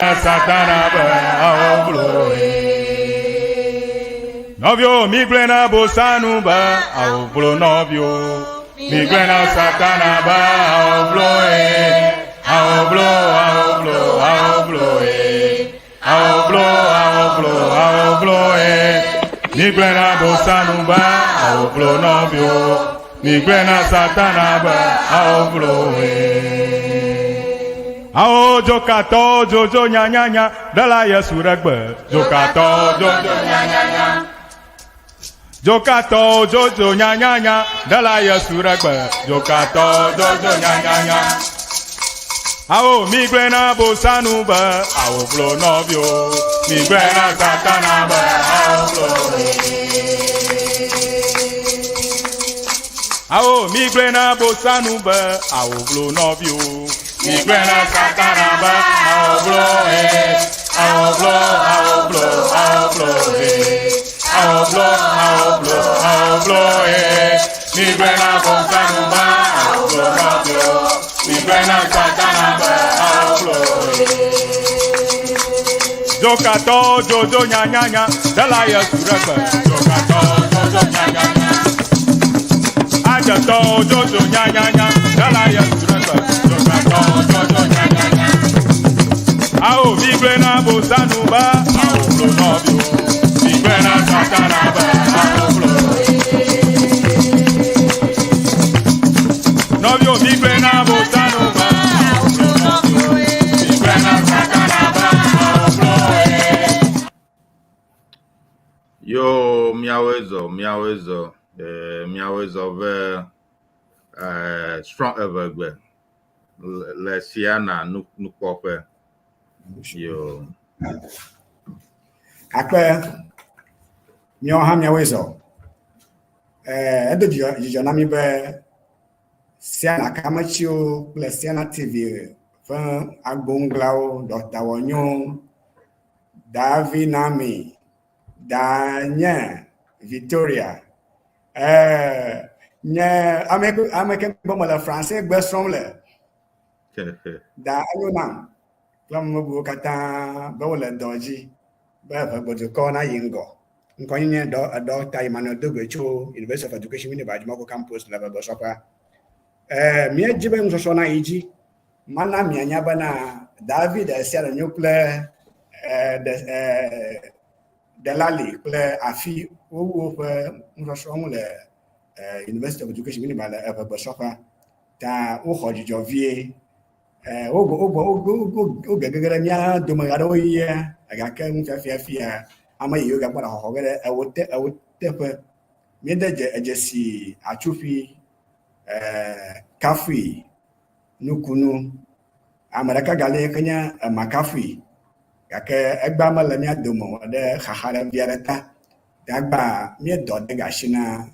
Satana ba aoblo novio mi glena bosanu ba aoblo novio mi glena Satana ba aoblo aoblo aoblo aoblo aoblo aoblo aoblo mi glena bosanu ba aoblo novio mi glena Satana ba aoblo Ao jokato jojo nya nya nya dala Yesu regbe jokato jojo nya nya nya jokato jojo nya nya nya dala Yesu regbe jokato jojo nya nya nya Ao migrena bosanu ba ao blo novio migrena Satana ba ao blo Ao migrena bosanu ba ao blo novio Migrena Satana ba aoblo aoblo aoblo aoblo aoblo aoblo aoblo Migrena bosanu ba aoblo aoblo Migrena Satana ba aoblo Jokato jojo nya nya nya dala Yesu regbe Jokato jojo nya nya nya Ajato jojo nya nya nya dala Yesu regbe Ao migrena bosanu ba aoblo novio migrena Satana ba aoblo novio migrena bosanu ba aoblo novio migrena Satana ba aoblo Yo miawezo ve strong evergbe le siana nukope yo akpe mi oha mi awezo edo jijo mi be siana kamachio plus siana tv fan agbonglao Dr. Wonyo Davi Nami Danya Victoria nye ameke bomola français gbe strong da ayona klam bu kata bawla doji ba bodo ko na yingo nko nye do tai mano dogo cho University of Education ni Bajimako campus la ba sopa mi ejibe nso na iji mana mi anya bana David Asiara nuclear de lali ple afi wo nso le University of Education ni ba sopa ta o khojijo vie o gagara nya do magaro ye aga ka mu fia ama yo ga para ho gere awote pe mi de ejesi achufi kafi nukunu amaraka gale kanya makafi gake egba mala mi adomo de khahara biarata dagba mi do de gashina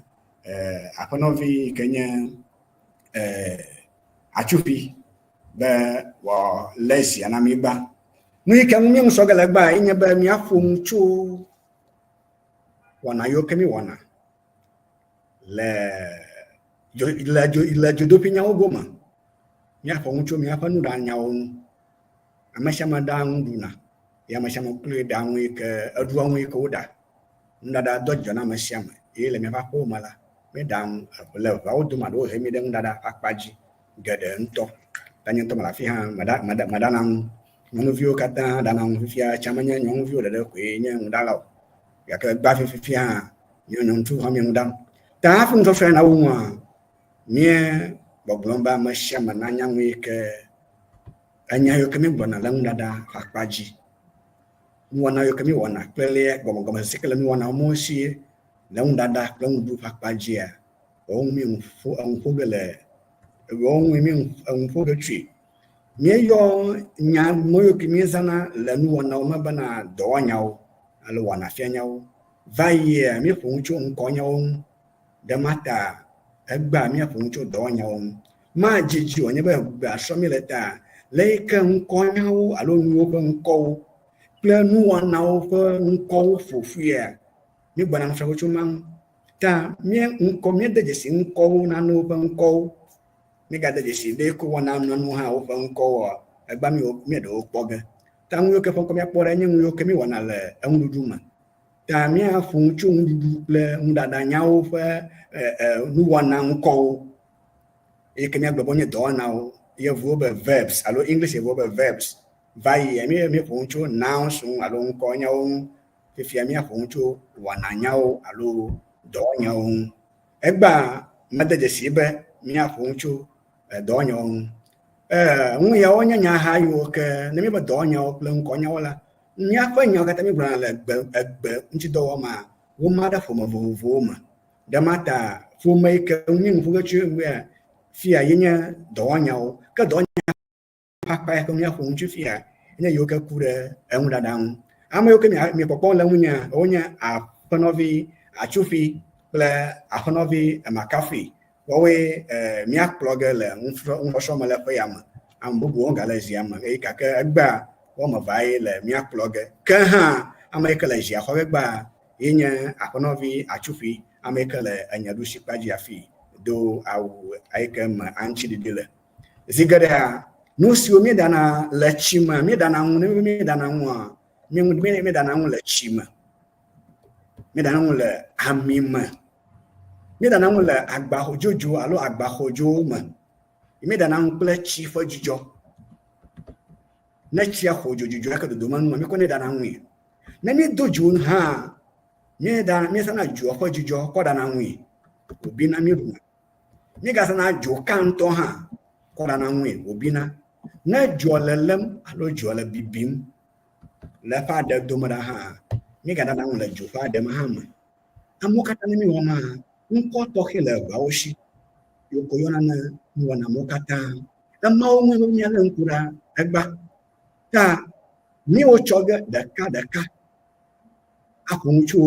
aponovi kenya achufi be wa lesi anamiba nui kan mi so gala gba inya ba mi afum chu wana yo kemi wana le jodo pinya ogoma mi afum chu mi afanu da nya onu amashama da nduna ya mashama kule da nwi ke aduwa nwi ko da ndada dojjo na mashama ile mi fa ko mala me dan le va oduma do he mi den ndada akpaji gede nto tanya to mala fi ha madana monuvio kata dana fia chamanya nyonvio da ko nya ndala ya ka gba fi ha nyon tu ha mi ndam ta fu ndo fa na wonwa mie boglomba mashama na nyanwe ke anya yo kemi bona la ndada akpaji wana yo kemi wana pele gomo sikela mi wana moshi la ndada la ndu akpaji ya o mi mfu gele won mi mfu gchi mi yo nya moyo kimi sana la nu wana ma bana do nyawo ala wana fia nyawo vaye mi fu nchu nko nyawo de mata egba mi fu nchu do nyawo ma jiji onye ba so mi leta leke nko nyawo alo nwo ko nko ple nu wana o ko nko fofia mi gbana fa ko man ta mi nko mi de jesi nko na no ba nko mi ga de jesi de ko wana no ha o ba nko wa egba mi do poge tangu ke fon ko mia pore nyi yo ke mi wana le endudu ma ta mia fun chu ndudu le ndada nyawo fa nu wana nko e ke mia gbo nye do na o ye verb verbs alo english ye verb verbs vai mi fun chu nouns alo nko nyawo ke fi mia fun chu wana nyawo alo do nyawo egba madaje sibe mia fun chu do nyawo ya onye nya ha yo ke ne mi ba do nya o plan ko nya wala nya fa nya ka ta mi bran la egbe nti do ma wo ma da fo ma vo ma da mata fo mai ke nyi fu ga chu we fi ya nya do nya o ka do nya pa pa ko nya fu chu fi ya nya yo ka ku de en da dan ama yo ke mi popo la nya o nya a panovi a chu fi la a panovi a makafi wawe mia plugger le un so mala pa yama am bubu on gala jiama e ka ka agba wo ma vai le mia plugger ka ha america le jia ho gba yenya akonovi achufi america le anyadu shipaji afi do au aika ma anchi de le zigada no si o mi dana le chima mi dana un mi dana un mi dana un le chima mi dana un le amima mi dana un le agba hojojo alo agba hojo ma mi dana un ple chi fo jijo na chi hojo jijo aka do man mi ko ne dana un na mi dojo ha mi dana mi sana jo fo jijo ko dana un obi na mi ru mi ga sana jo kanto ha ko dana un obi na jo lelem alo jo le bibim la fa da do ma ha mi ga dana un le jo fa da ma ha ma amokata ni mi wo ma nko toke le ba oshi yoko yona na mwana mokata na mawo mwe nyala nkura egba ta mi o choga daka akunchu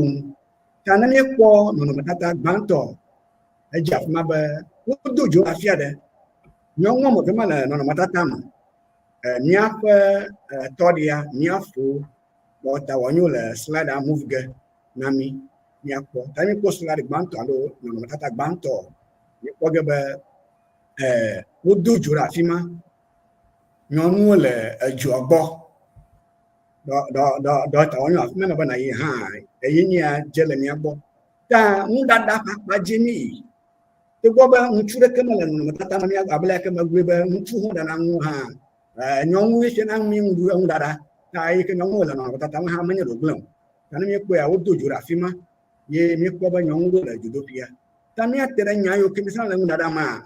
ta na mi kwo no matata gbanto eja fuma ba dojo afia de nyonwo mo ke mala no matata ma mi afa todia mi afu bota wonyo le slide move ge na mi akpo ta mi ko slide gbanto alo no matata gbanto ni koge be wo dojo ra fima nyonu le ejo ogbo do ta onyo afima na ba na yi ha eyin ya jele mi agbo ta mu dada pa jimi to gbo ba nchure ke mala no matata na mi abla ke magwe ba nchu ho da na nwu ha nyonu se na mi ndu en dada ta yi ke nyonu le no matata ha manya do gblem ta na mi ko ya wo dojo ra fima ye mi ko ba nyonu le judopia ta mi atere nya yo ke mi sa le dada ma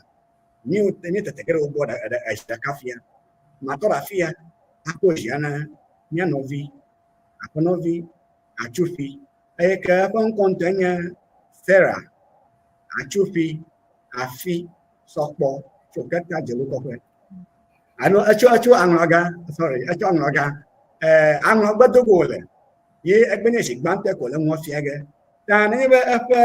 ni te kere o boda da kafia matora fia ako jiana nya novi akonovi achufi e ka pon kontanya Sarah achufi afi sokpo chokata jelo ko pe ano achu anlaga sorry achu anlaga anlagba to go le ye egbene si gbante ko le won fi ege ta ni be efe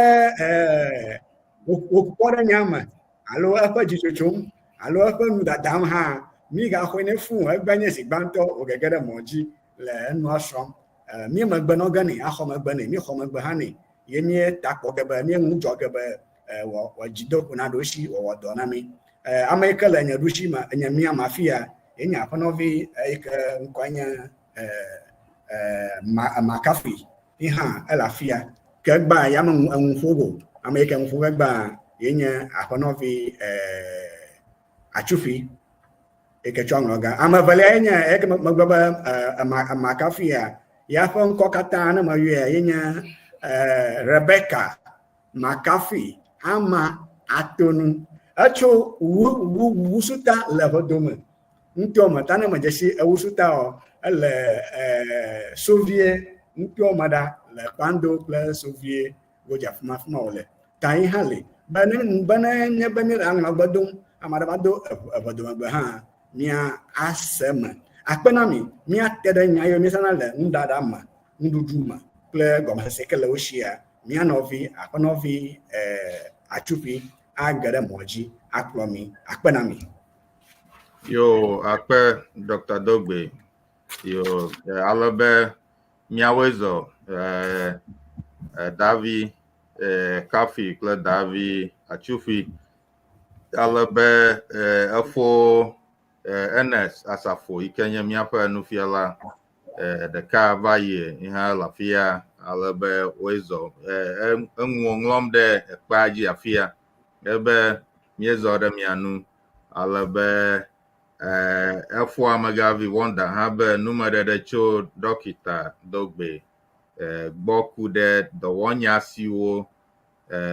o ko da nyama alo afa jichochum alo afa nu da dam ha mi ga ko ne fun egbanye si gbanto ogegere moji le nu asom mi ma gbe no gani aho ma gbe ni mi ho ma gbe ha ni ye mi ta ko ge ba mi ngu jo ge ba wa jido ko na do shi wo do na mi america le nya do shi ma nya mi amafia enya fa no vi ke nkwanya makafi iha elafia ke gba ya ma nfugo america nfugo gba yenya akonovi achufi ekechongoga amavale enya ek magbaba makafia ya fon kokata na maye yenya Rebecca Makafi ama atonu acho wusuta levodome ntoma tana majeshi wusuta le Soviet ntoma da le pando le Soviet goja fuma ole tai hale bana nya bani rang na badum amada bado badum ba ha mia asema akpenami mia tede nya yo misana le ndada ma nduduma ple goma sekele oshia mia novi akpenovi achupi agara moji aklomi akpenami yo akpe Dr. Dogbe yo alabe miawezo Davi Kafi kple Davi Achufi alabe efo NS asafo ikenye miaƒe nufiala ɖeka va yi ihe lafia ale be woezɔ eŋlɔm ɖe ekpea dzi afia ebe míezɔ ɖe mia nu ale be efo amegavi Wonder hã be numeɖeɖe tso dɔkita Dogbe gbɔ ku ɖe dɔwɔnya siwo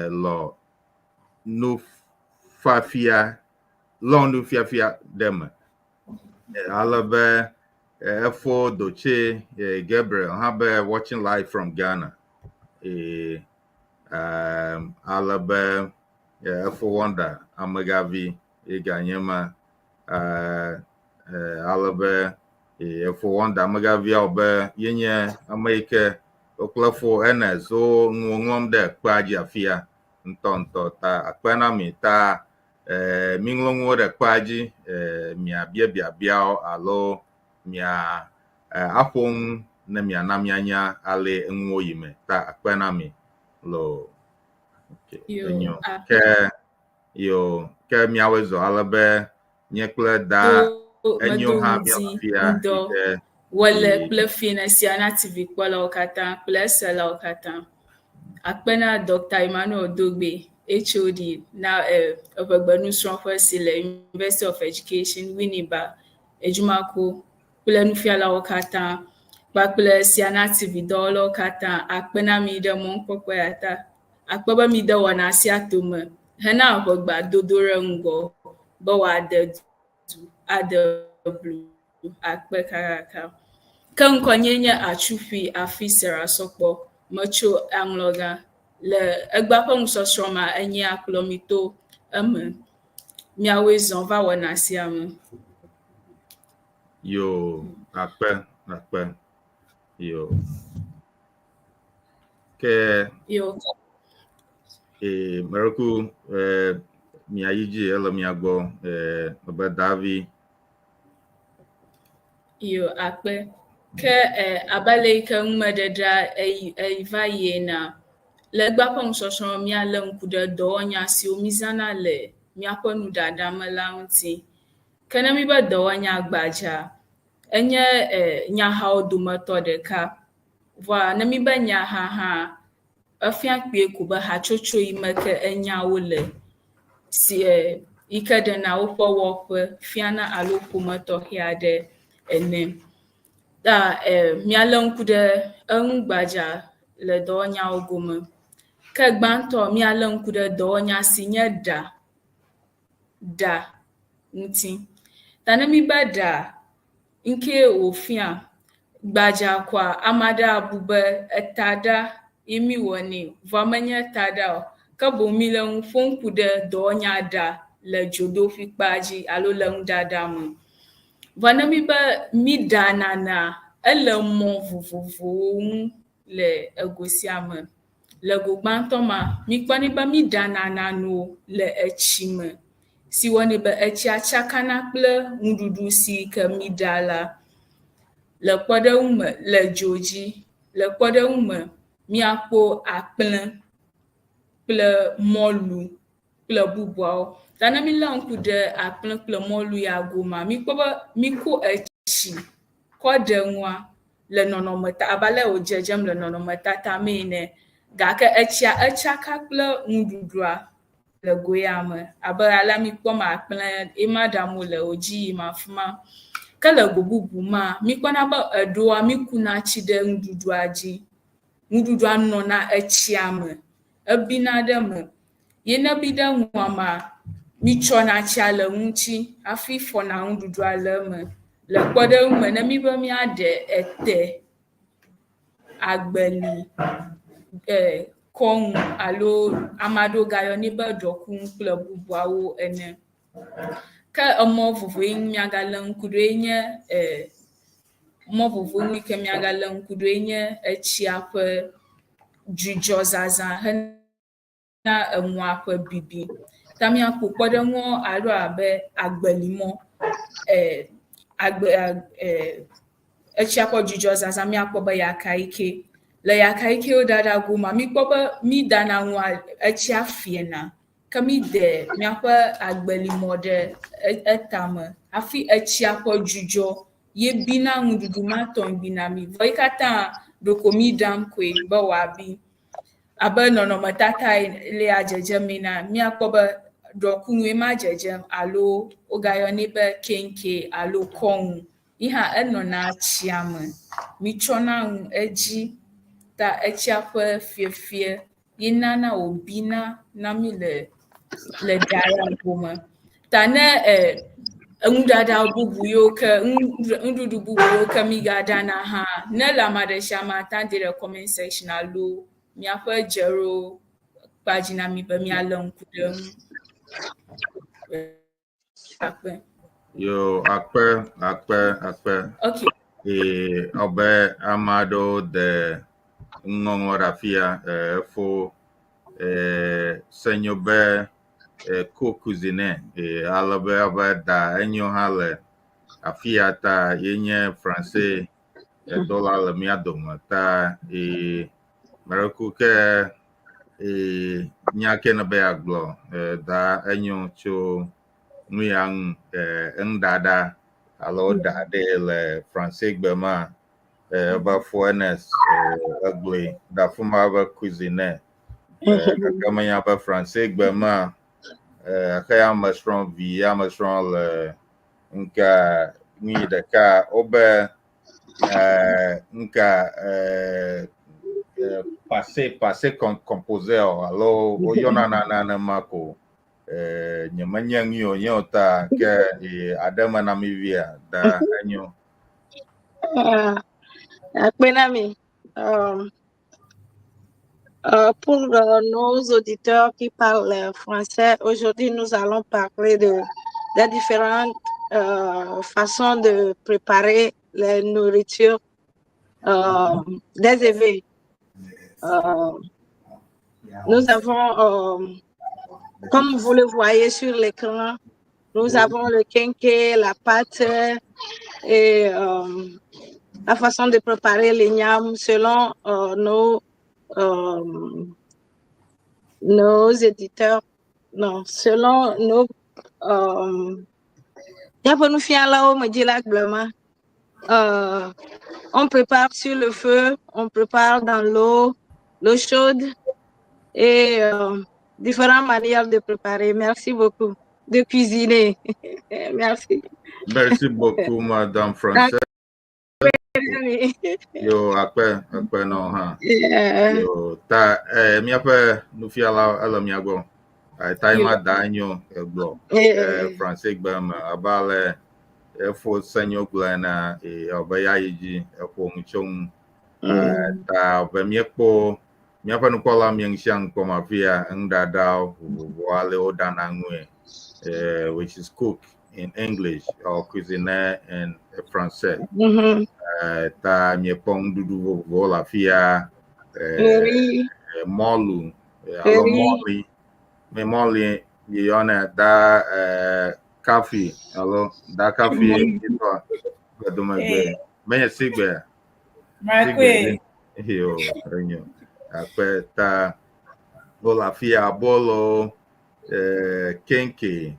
lɔ nufiafia ɖe me ale be efo doche Gabriel hã be watching live from Ghana ale be efo Wonder amegavi ganye ma ale be efo Wonder amegaviawo be yenye ame yi ke wokple fo Ernest wo ŋlɔm ɖe kpea dzi afia ŋutɔŋutɔ ta akpe na mi ta miŋlɔ ŋuwo ɖe kpea dzi miabia biabiawo alo mia aƒo ŋu ne miana mianya ale ŋuwo yi me ta akpe na mi lo enyo ke miawoe zɔ ale be nye kple da enyo hã miafia wole kple financiana TV kpɔlawo katã kple eselawo katã akpena Dr. Emmanuel Dogbe HOD na eƒegbenusrɔ̃ƒe si le University of Education Winneba Edzumako kple nufialawo katã kpakple Siana TV dɔwɔlawo katã akpena mi ɖe mɔkpɔkpɔ ya ta akpe be mi de wɔna sia tome hena ƒegba dodo ɖe ŋgɔ be wòade du ade blu akpe kakaka ke ŋkɔnye nye Atsuƒui afi Sarah Sɔkpɔ metso aŋlɔgã le egba ƒe ŋusɔsrɔ̃ ma enye akplɔmito eme miawoe zɔ va wɔna sia me yo akpe yo ke yo mereku mia yi dzi ele mia gbɔ be Davi yo akpe ke abale yi ke ŋumeɖeɖea va yina le egba ƒe ŋusɔsrɔ̃ míalé ŋku ɖe dɔwɔnya siwo mízãna le míaƒe nuɖaɖa me la ŋuti ke ne mi be dɔwɔnya gbadza enye nyahawo dometɔ ɖeka vɔa ne mi be nyaha hã efia kpue ko be hatsotso yi me ke enyawo le si yi ke ɖena woƒe wɔƒe fiana alo ƒome tɔxɛ aɖe ene ta míalé ŋku ɖe eŋu gbadza le dɔwɔnyawo gome ke gbãtɔ míalé ŋku ɖe dɔwɔnya si nye ɖa ŋuti ta ne mi be ɖa nke wòfia gbadza kɔa ame aɖe abu be etaɖa yi mi wɔnɛ vɔa menye taɖa o ke boŋ mi le ŋu ƒom ku ɖe dɔwɔnya ɖa le dzodoƒi kpa dzi alo le ŋuɖaɖa me vɔa ne mi be mi ɖa nana ele mɔ vovovowo ŋu le ego sia me le go gbãtɔ ma mi kpɔnɛ be mi ɖa nanano le etsi me si wɔnɛ be etsia tsakana kple ŋuɖuɖu si ke mi ɖa la le kpɔɖeŋu me le dzo dzi le kpɔɖeŋu me miakpɔ akplẽ kple mɔlu kple bubuawo ta ne mi lé ŋku ɖe akplẽ kple mɔlu ya goma mi kpɔ be mi ko etsi kɔ ɖe ŋua le nɔnɔmeta abale wo dzedzem le nɔnɔmetata me ene gake etsia etsaka kple ŋuɖuɖua le go ya me abe ale mi kpɔm akplẽ ema ɖam le wo dzi yim afi ma ke le go bubu ma mi kpɔna be eɖoa mi kuna tsi ɖe ŋuɖuɖua dzi ŋuɖuɖua nɔna etsia me ebina ɖe me ye ne bi ɖe ŋua ma mi tsɔna tsia le ŋuti hafi fɔna ŋuɖuɖua le eme le kpɔɖeŋu me ne mi be miaɖe ete agbeli kɔŋu alo ame aɖewo gayɔnɛ be ɖɔkunu kple bubuawo ene ke emɔ vovovowo miagalé ŋku ɖoe nye mɔ vovovo yi ke miagalé ŋku ɖoe nye etsia ƒe dzudzɔzazã hena emɔa ƒe bibi ta miakpɔ kpɔɖeŋuwo alo abe agbelimɔ etsia ƒe dzudzɔzazã miakpɔ be yakaike le yakaikewo ɖaɖa goma mikpɔ be mi dana ŋua etsia fiena ke mi de miaƒe agbelimɔ ɖe etame hafi etsia ƒe dzudzɔ ye bina ŋuɖuɖu ma tɔ̃ bina mi vɔ yi katã ɖeko mi ɖam koe be wòabi abe nɔnɔmetata le adzedzem na míakpɔ be ɖɔkunue ma dzedzem alo wogayɔnɛ be kenke alo kɔŋu yi hã enɔna tsia me mitsɔna ŋu edzi ta etsia ƒe fiefie yi nana wòbina na mi le ɖaya gome ta ne eŋuɖaɖa bubu yiwo ke nuɖuɖu bubu yiwo ke mi gaɖana hã ne le ame ɖe sia ame ata de ɖe comment section alo míaƒe dzeɖo kpadzi na mi be míalé ŋku ɖe ŋu. Yo, akpe. Okay. Ọbẹ ame aɖewo de ŋɔŋɔ ɖe afia efo senyo be ko cuisine ale be ebe da enyo hã le afia ta yenye français dɔla le mía dome ta meɖeku ke nya ke ne be agblɔ da enyo tso nu ya ŋu eŋuɖaɖa alo da ɖe le français gbe ma ebe fo ns egblɔe da fu ma be cuisine gake menya be français gbe ma xe amesrɔ̃ vi amesrɔ̃ le nka nui ɖeka wobe nka passé composé alo woyɔna nane ma ko nyemenye ŋuiwo nye o ta ke aɖeme na mi via da enyo. Akpenami, pour nos auditeurs qui parlent français, aujourd'hui nous allons parler des différentes façons de préparer les nourritures des éveils. Nous avons, comme vous le voyez sur l'écran, nous avons le kenke, la pâte et la façon de préparer les nyam selon nos éditeurs, non, selon nos on prépare sur le feu, on prépare dans l'eau chaude et différentes manières de préparer. Merci beaucoup de cuisiner. Merci. Merci beaucoup, Madame Française. Yo, akpe no ha. Yo, ta miape nufiala ala miago. Taima danyo eglo. Français gbem abale efo senyo glana obaya yiji efo nchong. Ta obemiepo miape nukola miengxiang pomafia ngdadao wale odana ngwe. Which is cook in English or cuisiner in français. Ta miepong dudu vola fia molu alo moli me moli yona da coffee alo da coffee ito gadomagbe menye sigbe Marque yo renyo akpe ta vola fia bolo kenke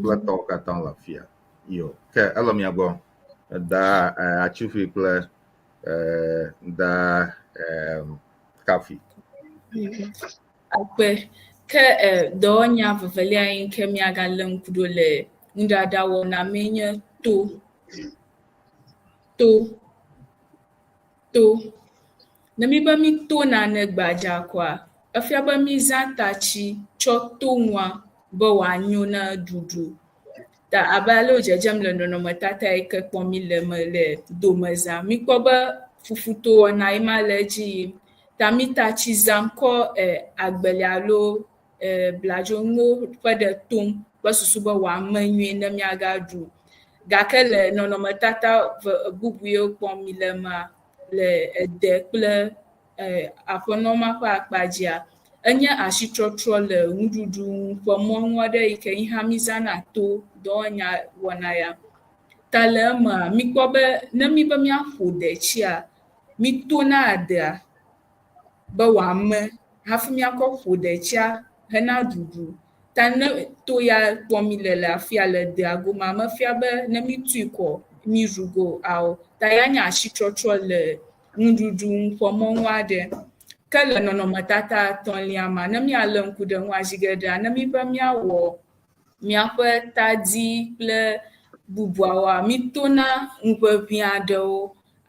plato katan la fia yo ke alom yago da achufi ple da coffee akpe ke donya vevelia yin ke miaga lenkudo le ndada wona menye to ne mi be mi to na ne gbaja kwa afia be mi zatachi cho to nwa be wanyo na dudu ta abalo jejam le nɔnɔmetata yi ke kpɔm mi le me le domeza mi kpɔ be fufuto wɔna yi ma le edzi yim ta mi tatsi zam kɔ agbeli alo bladzoŋuwo ƒe ɖe tom kple susu be wòame nyuie ne miaga ɖu gake le nɔnɔmetata bubu yiwo kpɔm mi le mea le ede kple aƒenɔ ma ƒe akpadzia enye asitrɔtrɔ le nuɖuɖu ƒe mɔnu aɖe yi ke yi hã mi zana to dɔwɔnya wɔna ya ta le emea mi kpɔ be ne mi be miaƒo detsia mi tona adea be wòame hafi miakɔ ƒo detsia hena ɖuɖu ta ne to ya kpɔm mi le afia le dea gome mefia be ne mi tui kɔ mirugo ao ta ya nya shitrotro le nududu nkwomo ade kele nɔnɔmetata etɔ̃lia ma ne mialé ŋku ɖe ŋu azigedea ne mibe miawɔ miaƒe tadi kple bubuawoa mitona ŋuʋeʋĩ aɖewo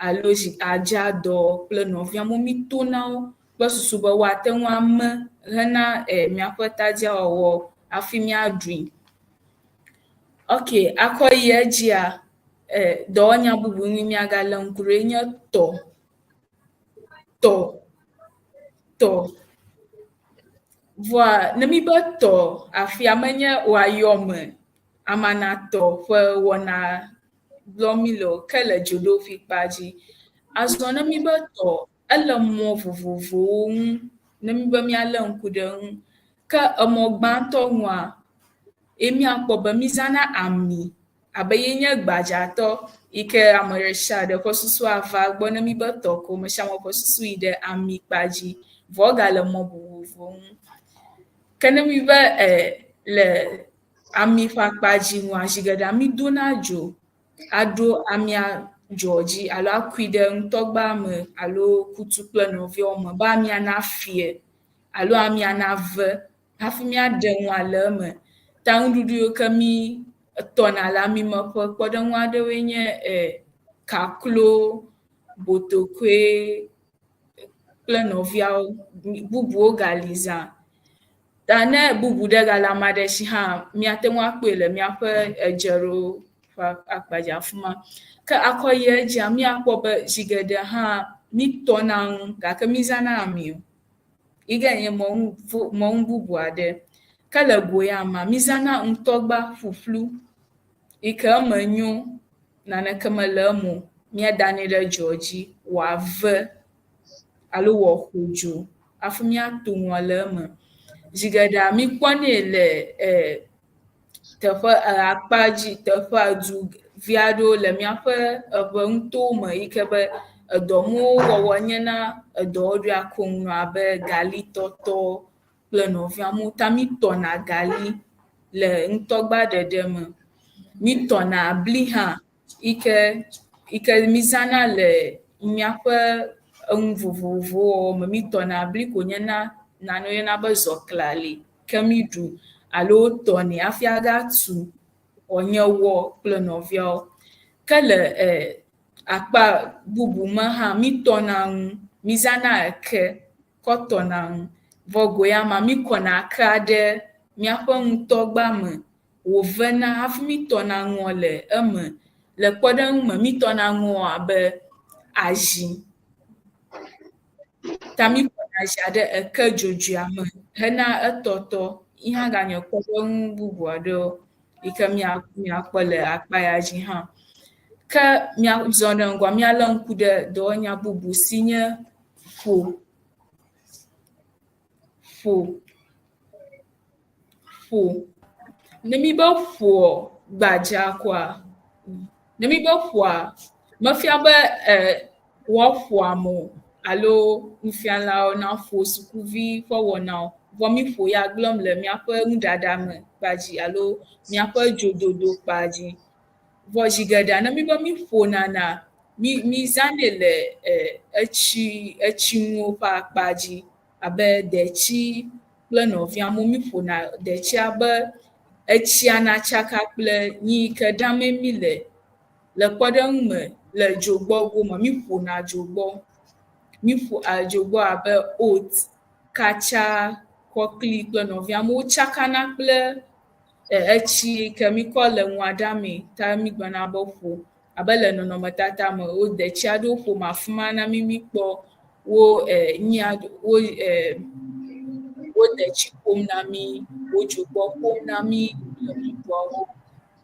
alo adzadɔ kple nɔviawo mitona wo kple susu be woate ŋu ame hena miaƒe tadia wɔwɔ hafi miaɖui. Ok, akɔ yi edzia dɔwɔnya bubu ŋu miagalé ŋku ɖe nye tɔ. Vɔa ne mi be tɔ afia menye woayɔme amanatɔ ƒe wɔna gblɔm mi le o ke le dzodoƒi kpa dzi. Azɔ ne mi be tɔ ele mɔ vovovowo ŋu ne mi be mialé ŋku ɖe ŋu ke emɔ gbãtɔ ŋua miakpɔ be mizãna ami abe ye nye gbadzatɔ yi ke ame ɖe sia ɖe ƒe susu ava gbɔ ne mi be tɔ ko me sia me ƒe susu yi ɖe ami kpa dzi vɔ gale mɔ vovovo ŋu. Ke ne mi be le ami ƒe akpa dzi ŋua zigeɖea mi dona dzo aɖo amia dzoa dzi alo akui ɖe ŋutɔgba me alo kutu kple nɔviawo me be amia nafie alo amia nave hafi miaɖe ŋua le eme. Ta nuɖuɖu yiwo ke mi tɔna le ami me ƒe kpɔɖeŋu aɖewoe nye kaklo, botokoe kple nɔviawo bubuwo gali zã. Ta ne bubu ɖe gale ame aɖe si hã miate ŋu akpɔe le miaƒe edzeɖo ƒe akpadzi afi ma. Ke akɔ yi edzia miakpɔ be zigeɖe hã mitɔna ŋu gake mizãna ami o. Yi ke nye mɔnu bubu aɖe. Ke le go ya mea mizãna ŋutɔgba ƒuƒlu yi ke eme nyo naneke mele eme o. Miadanɛ ɖe dzoa dzi wòave alo wòaƒo dzo hafi miato ŋua le eme. Zigeɖea mikpɔnɛ le teƒe akpa dzi teƒe du vi aɖewo le miaƒe eʋe ŋutowo me yi ke be edɔnuwo wɔwɔ nye na edɔwo ɖoe akɔnu abe gali tɔtɔ kple nɔviawo ta mitɔna gali le ŋutɔgba ɖeɖe me. Mitɔna bli hã yi ke mizãna le miaƒe enu vovovowo wɔwɔ me. Mitɔna bli ko nye na nanewo yɔna be zɔklali ke miɖu alo wotɔnɛ hafi agatu wòanye wɔ kple nɔviawo. Ke le akpa bubu me hã mitɔna ŋu, mizãna eke kɔ tɔna ŋu. Vɔ go ya mea mikɔna ekea ɖe miaƒe ŋutɔgba me wòvena hafi mitɔna ŋua le eme. Le kpɔɖeŋu me mitɔna ŋua abe azi. Ta mikɔna azia ɖe eke dzodzoea me hena etɔtɔ. Yi hã ganye kpɔɖeŋu bubu aɖewo yi ke miakpɔ le akpa ya dzi hã. Ke miazɔ ɖe ŋgɔa mialé ŋku ɖe dɔwɔnya bubu si nye ƒo. Ne mi be ƒoa gbadza koa, ne mi be ƒoa mefia be woaƒo ame o alo nufialawo naƒo sukuvi ƒe wɔnawo. Vɔ mi ƒo ya gblɔm le miaƒe nuɖaɖa me kpa dzi alo miaƒe dzododo kpa dzi. Vɔ zigeɖea ne mi be mi ƒonana mizãnɛ le etsinuwo ƒe akpa dzi abe detsi kple nɔviawo. Mi ƒona detsia be etsia natsaka kple nyi yi ke ɖamee mi le kpɔɖeŋu me le dzogbɔ gome mi ƒona dzogbɔ. Mi ƒo dzogbɔ abe oat, katsa, kɔkli kple nɔviawo wotsakana kple etsi yi ke mikɔ le nua ɖamee ta mi gblɔna be ƒo. Abe le nɔnɔmetata me wo detsi aɖewo ƒom afi ma na mi mikpɔ wo detsi ƒom na mi, wo dzogbɔ ƒom na mi le bubuawo.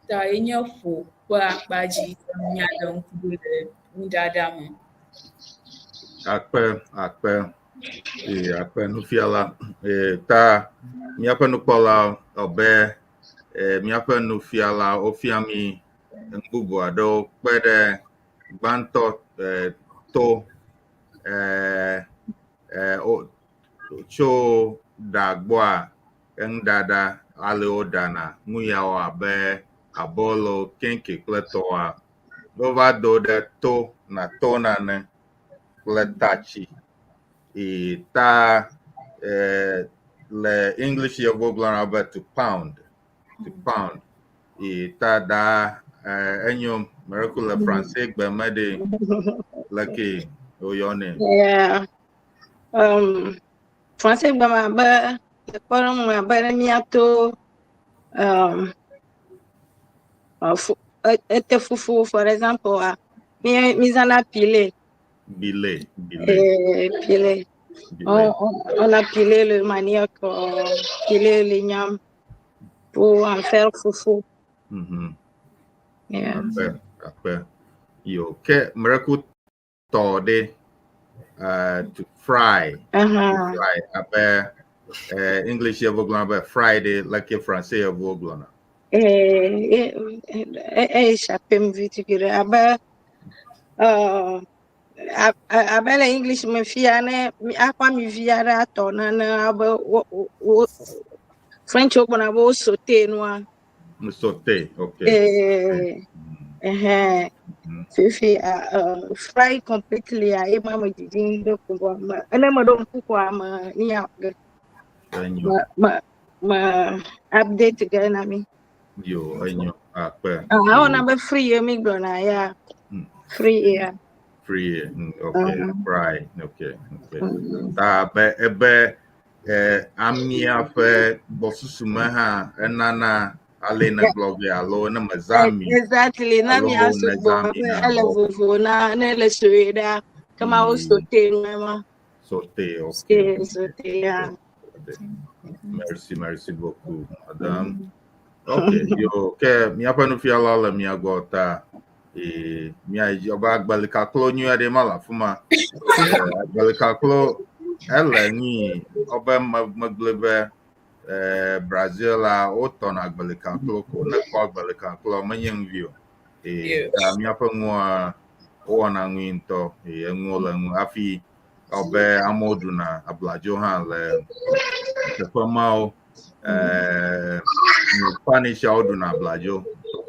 Ta ye nye ƒo ƒe akpa dzi mialé ŋku ɖo le nuɖaɖa me. Akpe nufiala ta míaƒe nukpɔla abe míaƒe nufiala wofia mi nu bubu aɖewo kpe ɖe gbãtɔ to tso ɖa gbɔa eŋuɖaɖa ale woɖana nu yawo abe abolo, kenke kple tɔwoa Ova do de to na to na ne kple tachi. Ta le English ye voglan about to pound. Ta da enyo miracle le français gbe mede leke oyone. Yeah. Français bama ba ekpɔrɔ mu abe ne míato ete fufu for example mizana pile. Bile. Pile. On a pilé le manioc, pilé les yams pour en faire foufou. Yeah. Après. Yo, ke miracle tode to fry. To fry. Après English ye voglan about Friday like français ye voglan. Échappé me vite que abe le English me fiane akwa mi fiara atona na abe French okona bo sauté noa. Sauté, okay. Fifi fry completely I mama didn't do ko ma ana ma don ko ma niya ma update ga na mi yo enyo akpe ona be free mi gona ya free ya okay fry okay ta be ebe amia fe bosusuma ha enana alena blog ya lo na mazami exactly na mi aso bo ele vovo na le soeda kama o sauté ma sauté okay sauté ya merci beaucoup madame. Okay, yo ke mi apa no fiala la mi agota mi ajoba agbalika klo nyu ade mala fuma agbalika klo ela ni oba maglebe Brazil la oton agbalika klo ko na ko agbalika klo manyen view mi apa nwa o na nwinto enwola nwu afi obe amodu na ablajo han le tefamao Spanish audu na blajo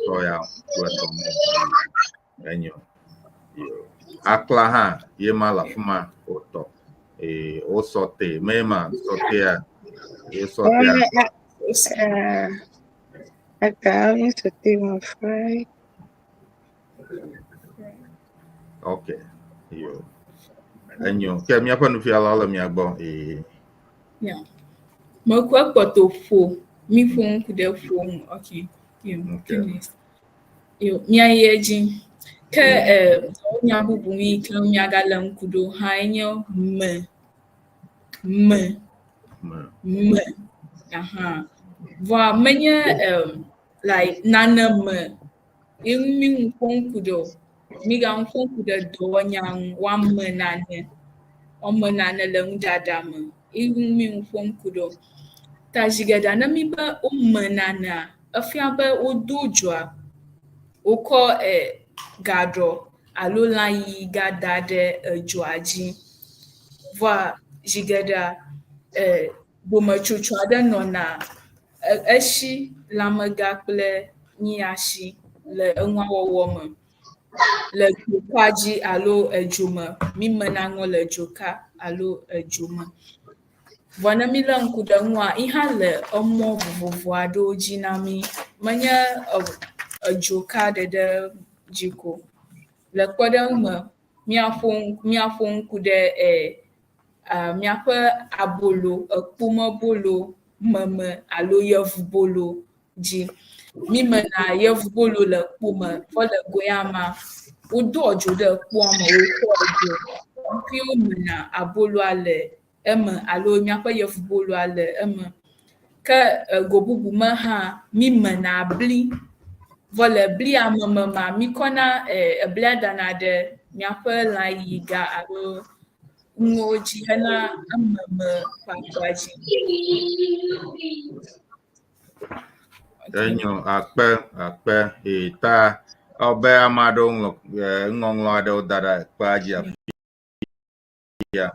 so ya enyo akla ha ye mala fuma oto o sote mema sote ya acá sauté mon fry okay yo enyo ke mi apa no fi ala mi agbo yeah makwa kpoto fo mi fo kude fo okay yo mi ayeji ke onya bubu mi ke mi agala nkudo ha enyo me va menye like nana me mi nkudo mi ga nkudo do nyang wa me nane o me nane le ndada me mi nkudo ta jigada na mi ba o me nana afia ba o dojua o ko gado alo la yi gada de joaji va jigada bo ma chuchwa de no na eshi la mega ple ni ashi le enwa wowo me le kwaji alo ejuma mi mena ngo le joka alo ejuma vona mi la nkuda nwa iha le omo vovovo ado jinami manya joka de jiko le koda me mi afon kude miaƒe abolo ekpomebolo meme alo yevubolo dzi mi mena yevubolo le kpome fɔ le goyama wodo dzo ɖe kpoa me wokɔ dzo hafi womena aboloa le eme alo miaƒe yevuboloa le eme ke go bubu me hã mi mena bli vɔ le blia me ma mi kɔna eblia dana ɖe miaƒe lãyiga alo ngoji hena ameme pakwaji enyo akpe ta obe amado ngonglo ade dara paji afia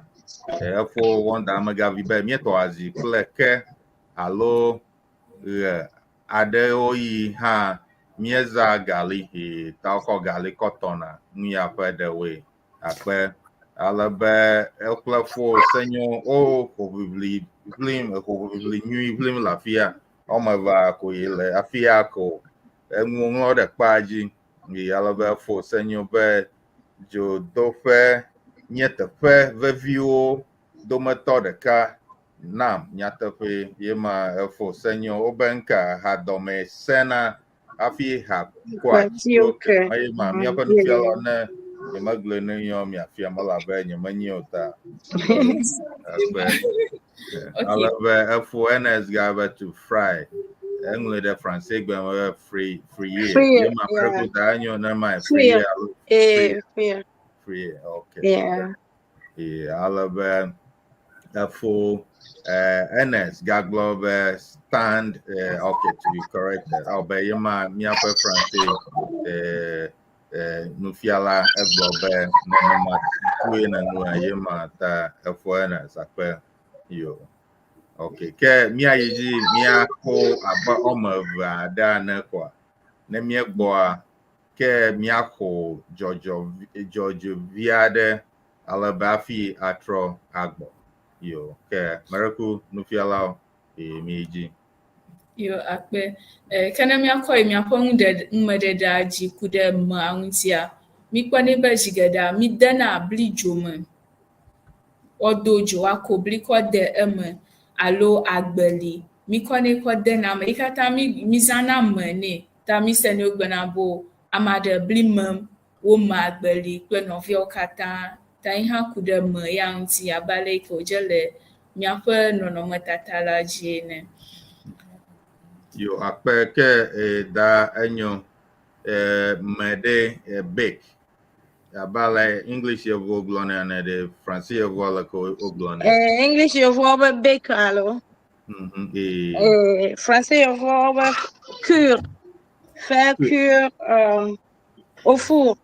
efo wonda mega vibe mi to azi pleke alo ade oyi ha mieza gali ta ko gali kotona nya pa de we akpe alebe ekplefo senyo o probably blim la fia o ma va ko ile afia ko enwo de paji ngi alebe fo senyo be jo do fe nyeteƒe veviwo dometɔ ɖeka nam nyateƒe ye ma efo senyo wobe nka hadɔme sena hafi ha kɔa Okay. eye ma míaƒe nufiala ne nyemegblẽ ne yɔ miafia melabe nyemenyi o ta alebe efo ns gabe to fry eŋlɔe ɖe francais gbe me free ye ma preko ta enyo ne ma free okay Yeah. alebe efo ns gagblɔ be stand okay to be corrected albe ye ma míaƒe francais nufiala egblɔ be nenema tue nenua ye ma ta efo ns akpe yo okay ke míayi dzi míakpɔ abe wɔme eve aɖe ane koa ne míegbɔa ke míaxɔ dzɔdzɔvi aɖe alebe hafi atrɔ agbɔ yo ke mereku nufialawo mi dzi yo akpe kene miakɔ miaƒe ŋumededa dzi ku ɖe mea ŋutia mikpɔnɛ be zigeda midena blidzo me wodo dzo woako bli kɔ de eme alo agbeli mikɔnɛ kɔ dena me yi katã mizãna me nɛ ta mise ne wogbena bo ame aɖe bli mem wome agbeli kple nɔviawo katã ta yi hã ku ɖe me ya ŋuti abe ale yi ke wòdze le miaƒe nɔnɔmetata la dzi ene. yo akpe ke da enyo me ɖe bake abale English yevo gblɔna ne de Francais yevo le ko gblɔna English yevo be bake alo Français yevo be cure faire cure au four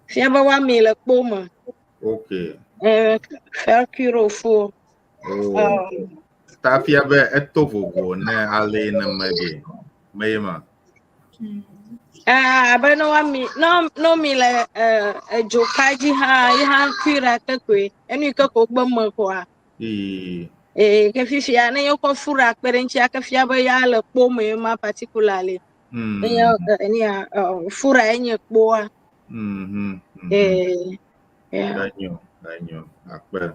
fia be wa mi le kpo me okay faire cure au four ta fia be eto vovo ne ale ne mege meyema abe no wa mi no mi le joka dzi ha cure akekwe enu ke ko gbe me koa ke fifia ne yo ko fura kpe ɖe ŋuti ake fia be ya le kpo me ma particularly enia fura enye kpoa danyo akpe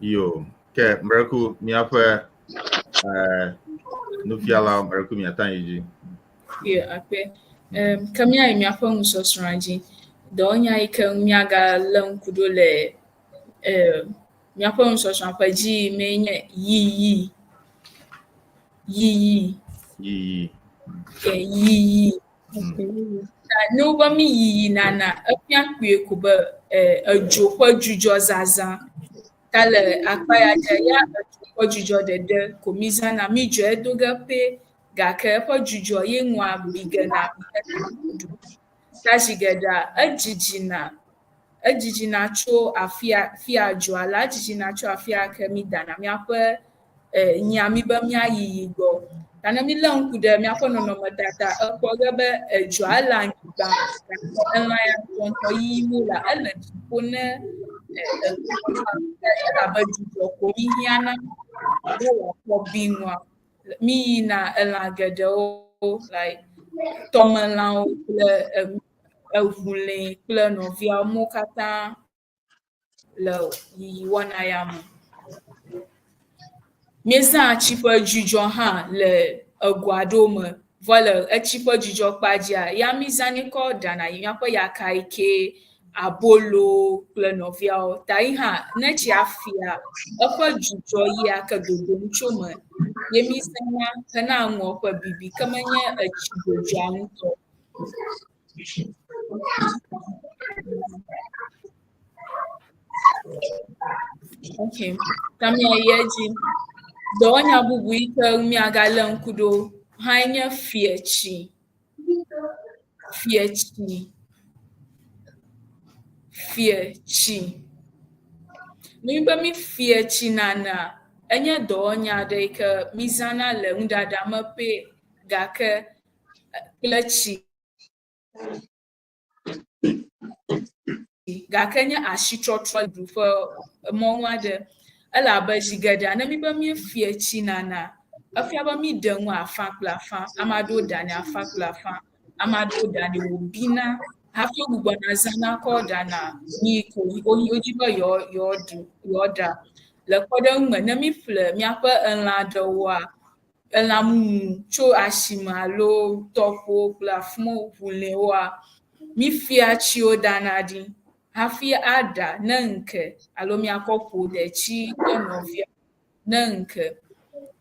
yo ke mreku miaƒe nufiala mreku miata yi dzi yo akpe ke miayi miaƒe nusɔsrɔ̃a dzi dɔwɔnya yi ke miagalé ŋku ɖo le miaƒe nusɔsrɔ̃a ƒe dzi menye yiyi ne wobe mi yiyi nana efia kpuie ko be edzo ƒe dzudzɔzazã ta le akpa ya dze ya edzo ƒe dzudzɔɖeɖe ko mi zãna mi dzɔe do ge ƒe gake eƒe dzudzɔ ye ŋua bi gena ta zi geɖea edzidzina tso afia dzoa la edzidzina tso afia ke mi dana miaƒe nya mi be miayiyi gbɔ ta ne mi lé ŋku ɖe miaƒe nɔnɔmetata ekpɔ ge be edzoa ele anyigba elã ya ŋutɔ yiyim wole ele dziƒo ne elabe dzudzɔ ko mi hiãna be wòakpɔ bi ŋua mi yina elã geɖewo like tɔmelãwo kple eʋulĩ kple nɔviawo mo katã le yiyi wɔna ya me. Míezã tsi ƒe dzudzɔ hã le ego aɖewo me vɔ le etsi ƒe dzudzɔ kpa dzia ya mizãnɛ kɔ ɖana yi míaƒe yaka yi ke abolo kple nɔviawo ta yi hã ne tsia fia eƒe dzudzɔ yia ke dodom tso me ye mizãna hena ŋua ƒe bibi ke menye etsi dzodzɔa ŋutɔ. Okay, ta miayi edzi. Dɔwɔnya bubu yi ke miagalé ŋku ɖo hã nye fietsi. Ne mi be mi fietsi nana enye dɔwɔnya aɖe yi ke mizãna le nuɖaɖa me ƒe gake kple tsi gake nye asitrɔtrɔ ɖuƒe mɔnu aɖe elabe zi geɖea ne mi be miefie tsi nana efia be mi ɖe ŋu afã kple afã ame aɖewo ɖanɛ afã kple afã ame aɖewo ɖanɛ wòbina hafi wogbugbɔna zãna kɔ ɖana mi ko wodzi be yewoaɖa le kpɔɖeŋu me ne mi ƒle miaƒe elã aɖewoa elã mumu tso asime alo tɔƒo kple afumo ʋuliwoa mifia tsiwo ɖana ɖi hafi aɖa ne ŋke alo miakɔ ƒo ɖetsi kple nɔvia ne ŋke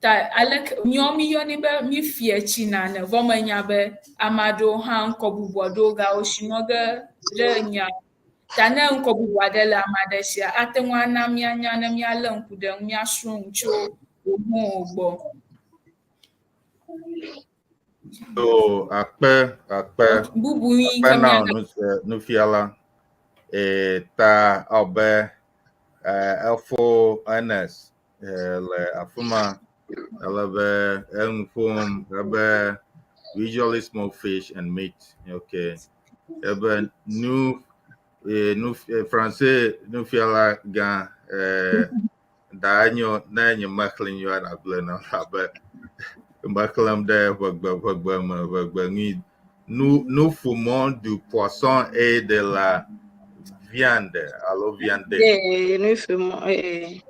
ta aleke miyɔnɛ be mifie tsi nane vɔ menya be ame aɖewo hã ŋkɔ bubu aɖewo gawo sinɔ ge ɖe nya ta ne ŋkɔ bubu aɖe le ame aɖe sia ate ŋu ana mianya ne mialé ŋku ɖe ŋu miasrɔ̃ ŋu tso wohɔwo gbɔ. So akpe bubu yi ke na miaga nufiala ta obe elfo Ernest le afuma elebe enufom ebe usually small fish and meat. Okay. Ebe français nufiala ga daño na enye maklin yo na blena abe Mbaklam de nous fumons du poisson et de la viande. Alors viande. Nous fumons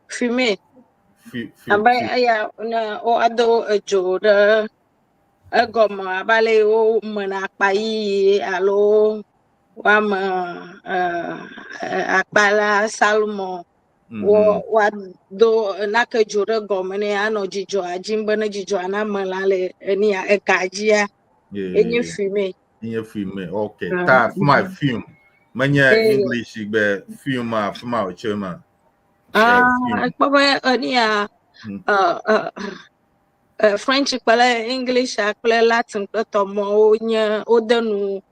fumé. Abaya na o ado ejo de egomo abale o mena payi alo wa ma akpala salmon wa do na ke jo de gomo ne ano jijo ajimbe na jijo ana malale eni a ekajia enye fumé. Enye fumé. Okay. Ta fuma film. Manya English be film fuma ochema. Akpaba eni a French kpele English kpele Latin kpele tomo onye odenu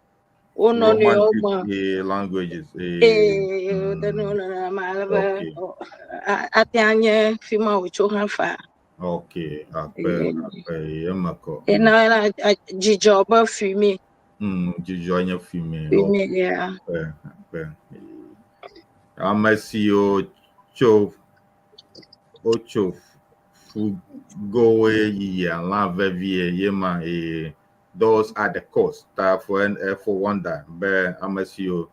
ononi oma languages odenu na malaba atianye fima ocho hafa. Okay, ape yemako. Na jijo ba fumé. Jijo anya fumé. Fumé yeah. Amasio chof ochof fugowe ya la vevie yema those are the cost for wonder be amasio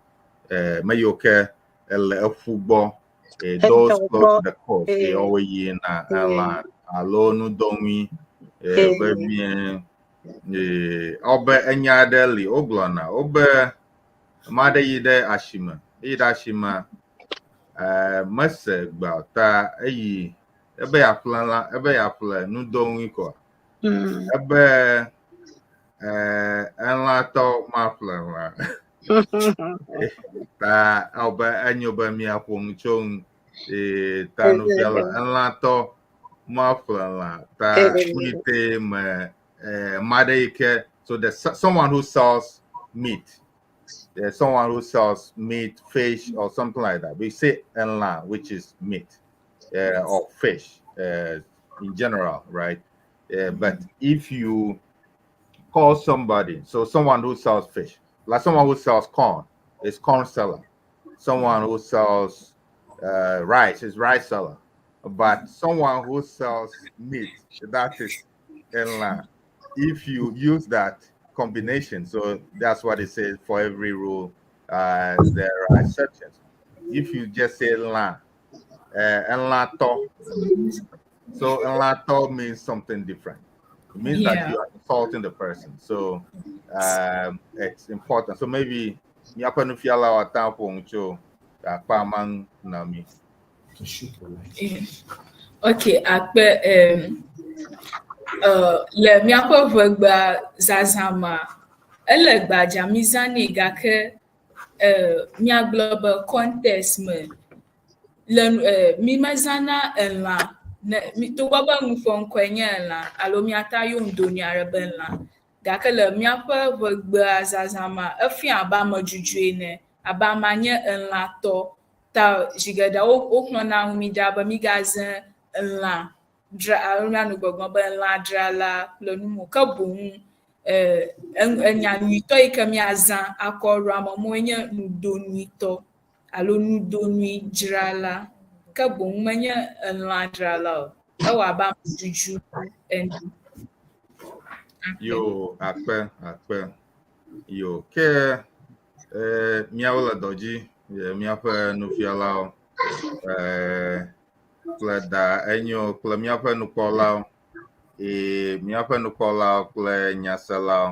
mayoke el fugbo those close the cost always na la alonu donwi vevie obe enyadeli oglona obe made yide ashima mese gba ta eyi ebe ya plan nu donwi ko ebe enlato ma plan la ta obe enyoba mi apon chong ta no fiala enlato ma plan la ta unite me made so there's someone who sells meat. There's someone who sells meat, fish, or something like that. We say enla, which is meat or fish in general, right? But if you call somebody, so someone who sells fish, like someone who sells corn, is corn seller. Someone who sells rice is rice seller. But someone who sells meat, that is enla. If you use that combination, so that's what it says for every rule there are exceptions. If you just say enlato, so enlato means something different. It means that you are insulting the person, so it's important. So maybe yapanufiala or tamponcho akpamang nami. Okay, akpe le miaƒe ʋegba zazãma ele gbadza mizãnɛ gake miagblɔ be contest me le mi mezãna elã togbɔ be ŋufɔŋkɔe nye elã alo miata yɔ ŋdoni aɖe be elã gake le miaƒe ʋegbea zazãma efia abe amedzudzoe ene abe ama nye elãtɔ ta zi geɖe woxlɔna ŋu mi ɖa be migazẽ elã dra no gbɔgbɔ be lã dzrala kple numo ke boŋ enya nyuitɔ yi ke miazã akɔ ɖo amewo nye nudonuitɔ alo nudonui dzrala ke boŋ menye lã dzrala o ewɔ abe ameɖuɖu ene. Yo akpe yo ke míawo le dɔ dzi míaƒe nufialawo kple da enyo kple míaƒe nukpɔlawo míaƒe nukpɔlawo kple nyaselawo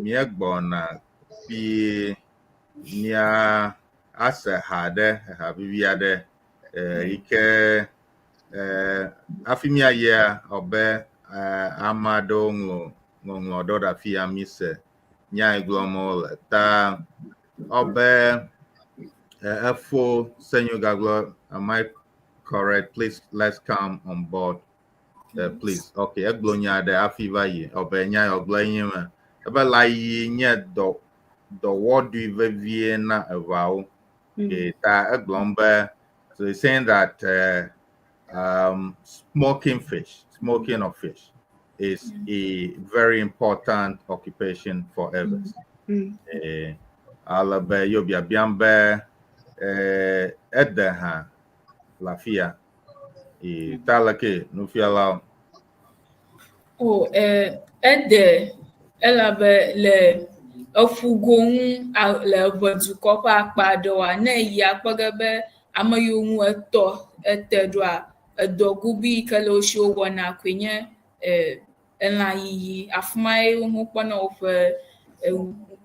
míegbɔna kpie mía ase ha vivi aɖe yi ke hafi míayia ɔbe ame aɖewo ŋlɔ ɖo ɖe afi ya mise nya yi gblɔm wole ta ɔbe efo senyo gagblɔ, am I correct? Please, let's come on board. Please. Okay, egblɔ nya ɖe afi va yi ɔbe nya yi gblɔ nye me ebe la yi nye dɔwɔɖui vevie na eʋawo. Ta egblɔm be, so he's saying that smoking of fish is a very important occupation for Evers. Alabe yobia biambe edeha lafia talake nufiala. Oh, ede elabe le efugo le ʋedukɔ ƒe akpa ɖewoa ne yi akpɔge be ame yiwo ŋu etɔ ete ɖoa edɔgubi yi ke le wo si wɔna koe nye elã yiyi afi ma ye wo kpɔna woƒe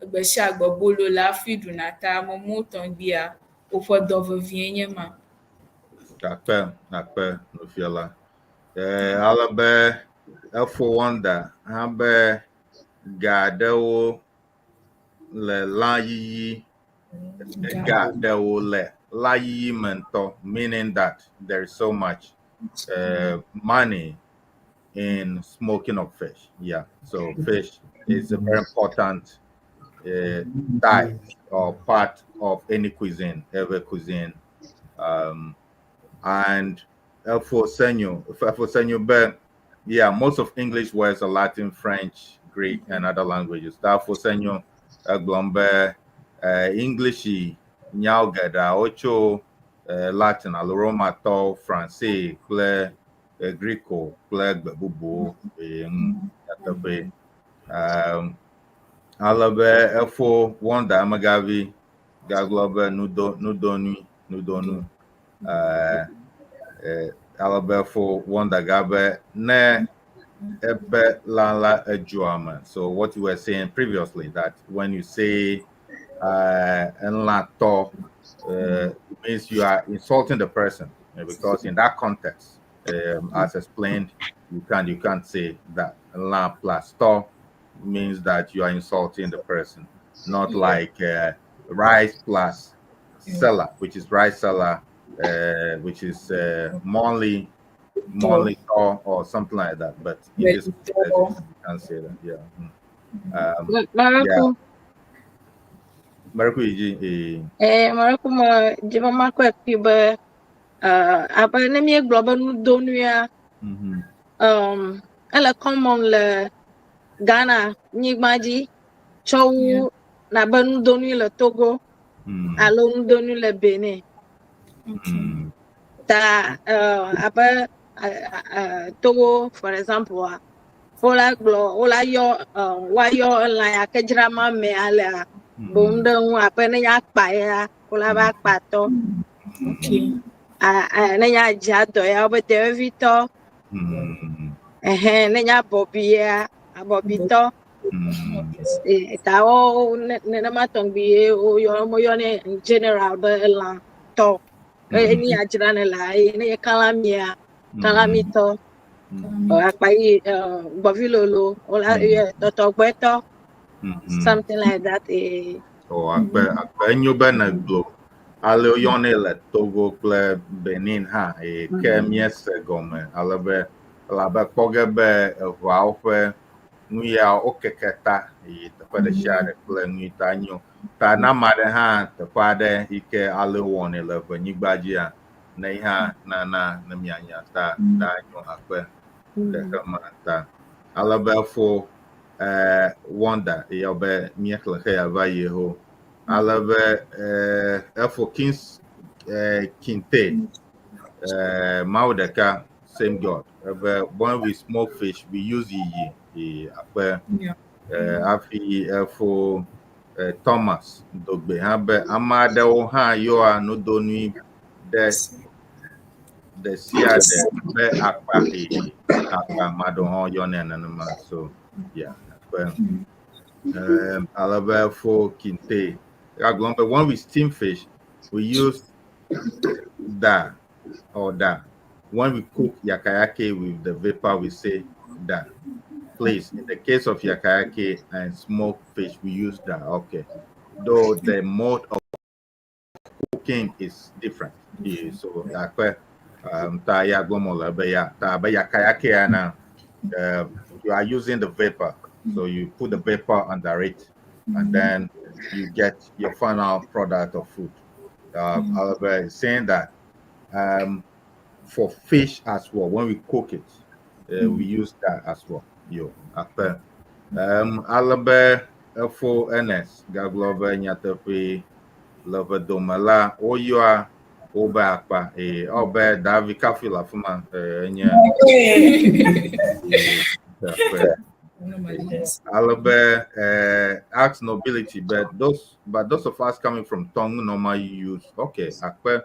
gbe sia gbe bolo le afi ɖuna ta amewo tɔgbia woƒe dɔ vevie nye ma. Akpe nufiala. Alabe efo wanda abe ga ɖewo le lã yiyi ga ɖewo le lã yiyi me ŋutɔ, meaning that there is so much money in smoking of fish. Yeah, so fish is a very important type or part of any cuisine, every cuisine. And for senyo, yeah, most of English words are Latin, French, Greek, and other languages. Therefore, senyo, glombe, English, nyalgada, ocho, Latin, aloromato, Francais, ple, Greco, ple, bubu, alabe, efo, wanda, amagavi, gaglobe, nudonu, alabe for wanda gabe ne ebe lala ejuama. So what you were saying previously, that when you say enlato, means you are insulting the person, because in that context, as explained, you can't say that. La plus to means that you are insulting the person, not like rice plus seller, which is rice seller, which is monthly or something like that. But in this case, you can't say that. Yeah. Maracu Maracu ma jema mako ekibe apa nemi global nudonuya ele common le Ghana nyigmaji chowu na be nudonu le Togo alo nudonu le Benin. Ta apa Togo, for example, ola yo la ya kejra ma me ala bonde un apa ne ya pa ya ola ba pa to. Okay. Ne ya jado ya obete vito. Ne ya bobia abobito. Ta o ne ma tongbi o yo mo yo ne general be la to. Ni ajira ne la ne kalamia kalamito akpai bovilolo ola toto gbeto something like that. Oh, akpe nyoba na glo ale yone le Togo kple Benin ha ke miese gome alabe kpoge be evawo ƒe nuya okeketa teƒe ɖe sia ɖe kple nuita nyo ta na ma ɖe hã teƒe aɖe yi ke ale wɔnɛ le venyigba dzia na iha na mianya ta nyo akwe de kama ta alaba for wonder yobe miekle ya va yeho alaba for kings kinte maudeka same god when we smoke fish we use yi akwe afi for Thomas dogbe ha be amade wo ha yo anodonu the sia de be akpa mado ho yo nenanama so yeah alaba for kinte aglombe when we steam fish we use that or that when we cook yakayake with the vapor we say that. Please, in the case of yakayake and smoked fish, we use that. Okay, though the mode of cooking is different. Yeah, so you are using the vapor, so you put the vapor under it, and then you get your final product of food. However, saying that for fish as well, when we cook it, we use that as well. Yo, après, alabe fo ns gaglobe nyatape love domala oyoa oba akpa obe davi kafila fuma nya alabe ask nobility but those of us coming from tongue normally use okay akpe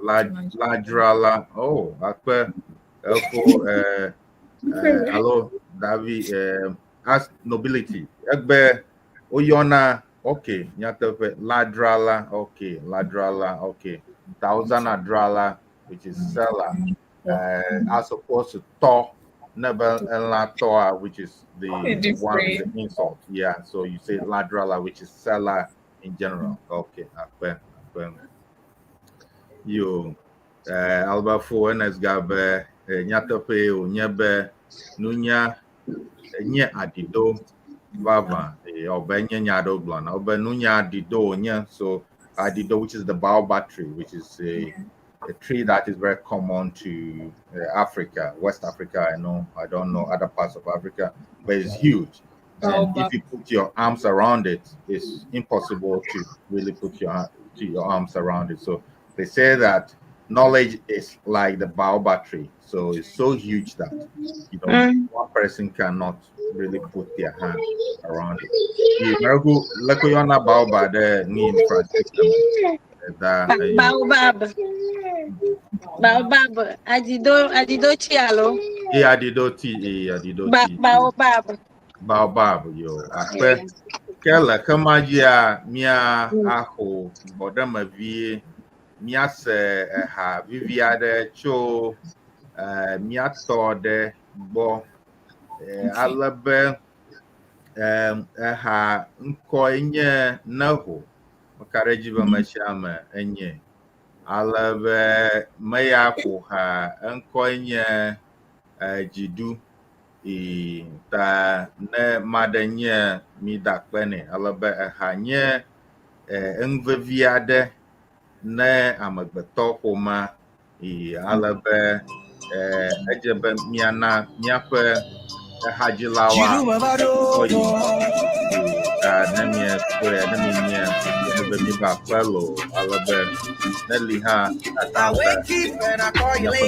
ladrala akpe fo hello Davi ask nobility egbe oyona okay nyatepe ladrala okay thousand adrala which is seller as opposed to to never toa which is the one with the insult. Yeah, so you say ladrala which is seller in general. Okay, you alba for ns gabe nyatepe onyebe nunya nye adido vava obenye nyado blana obenunya adido nya so adido which is the baobab tree which is a tree that is very common to Africa, West Africa. I don't know other parts of Africa, but it's huge. And if you put your arms around it, it's impossible to really put your arms around it. So they say that knowledge is like the baobab tree, so it's so huge that one person cannot really put their hand around it. Baobab adido chialo baobab yo akpe kele kemajia mia aho bodama vie mia se ha vivia de cho mia to de bo alabe ha nko enye naho makareji ba mashama enye alabe maya ko ha nko enye jidu ta ne madanye mi dakpene alabe ha nye ngveviade ne amagbeto koma alabe ejebe miana miape hajilawa oyi nemie kure nemie ebe mi ba pelo alabe neliha atapa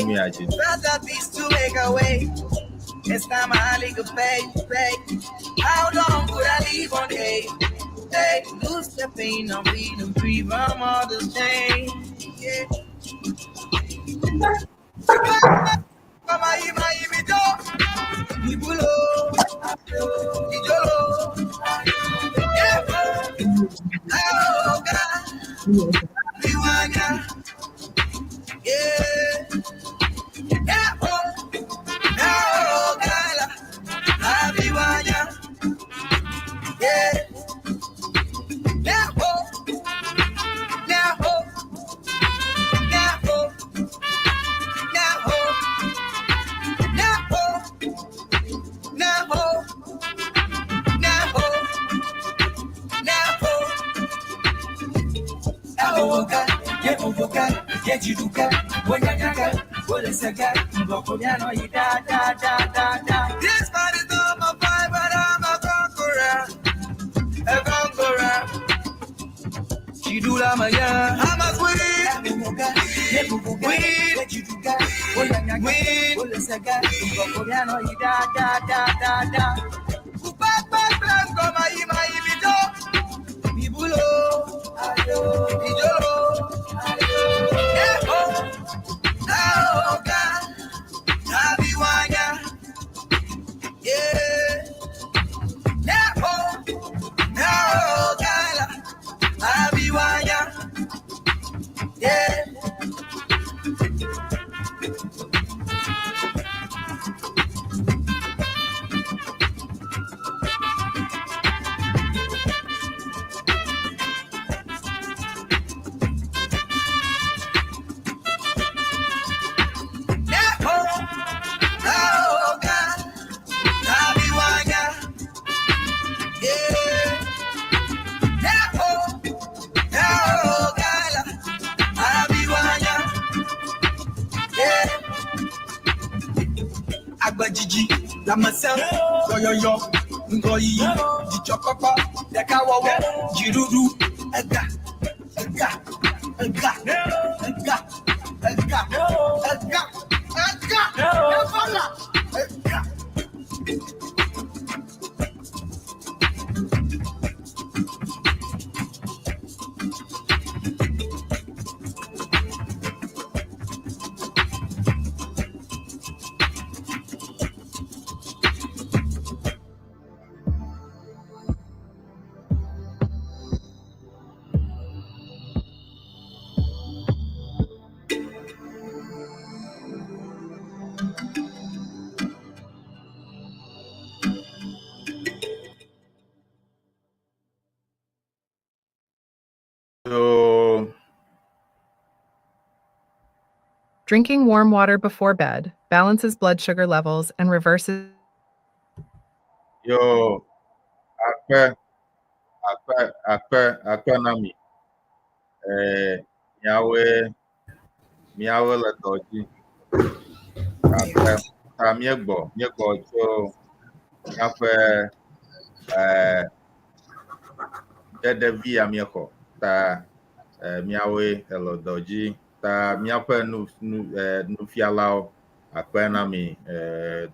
mi aji it's time I leave a pay. How long would I leave on day? Hey, lose the pain, I'm bleeding free from all this pain. Yeah. Get This man is not my vibe, but I'm a conqueror. A conqueror. She do la maya. I'm a queen. Yeah. Agbajiji, la myself, yo, ngoyi, jichokoko, dekawawo, jirudu, ega, So, Drinking warm water before bed balances blood sugar levels and reverses. yo, akpe nami. Miawe le dɔdzi. Akpe ta miegbo tso miaƒe ɖeɖevia miexɔ ta miawoe ele dɔdzi ta miaƒe nufialawo akpe na mi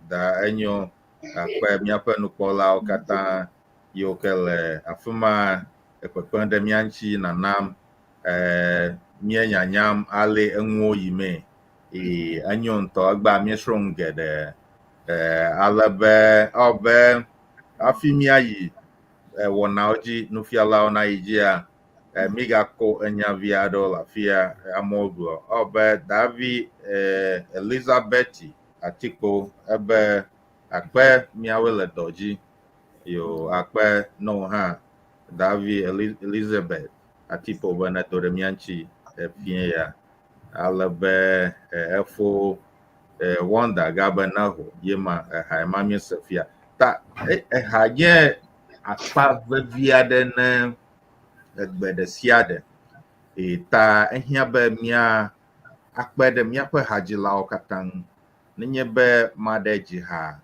da enyo akpe miaƒe nukpɔlawo katã yiwo ke le afi ma kpekpem ɖe mia ŋuti nanam míenyanyam ale eŋuwo yi mee enyo ŋutɔ egba míesrɔ̃ nu geɖe ale be be hafi míayi wɔnawo dzi nufialawo nayi dzia migakɔ enya vi aɖewo le afia amewo gblɔ be davi Elizabeth Atikpo ebe akpe míawoe le dɔ dzi yo akpe no hã davi Elizabeth Atikpo be nedo ɖe mia ŋuti fie ya ale be efo Wonder gabe naho yema eha ma miese fia ta eha nye akpa vevi aɖe ne egbe ɖe sia ɖe ta ehia be mia akpe ɖe míaƒe hadzilawo katã ŋu nenye be ma ɖe dzi ha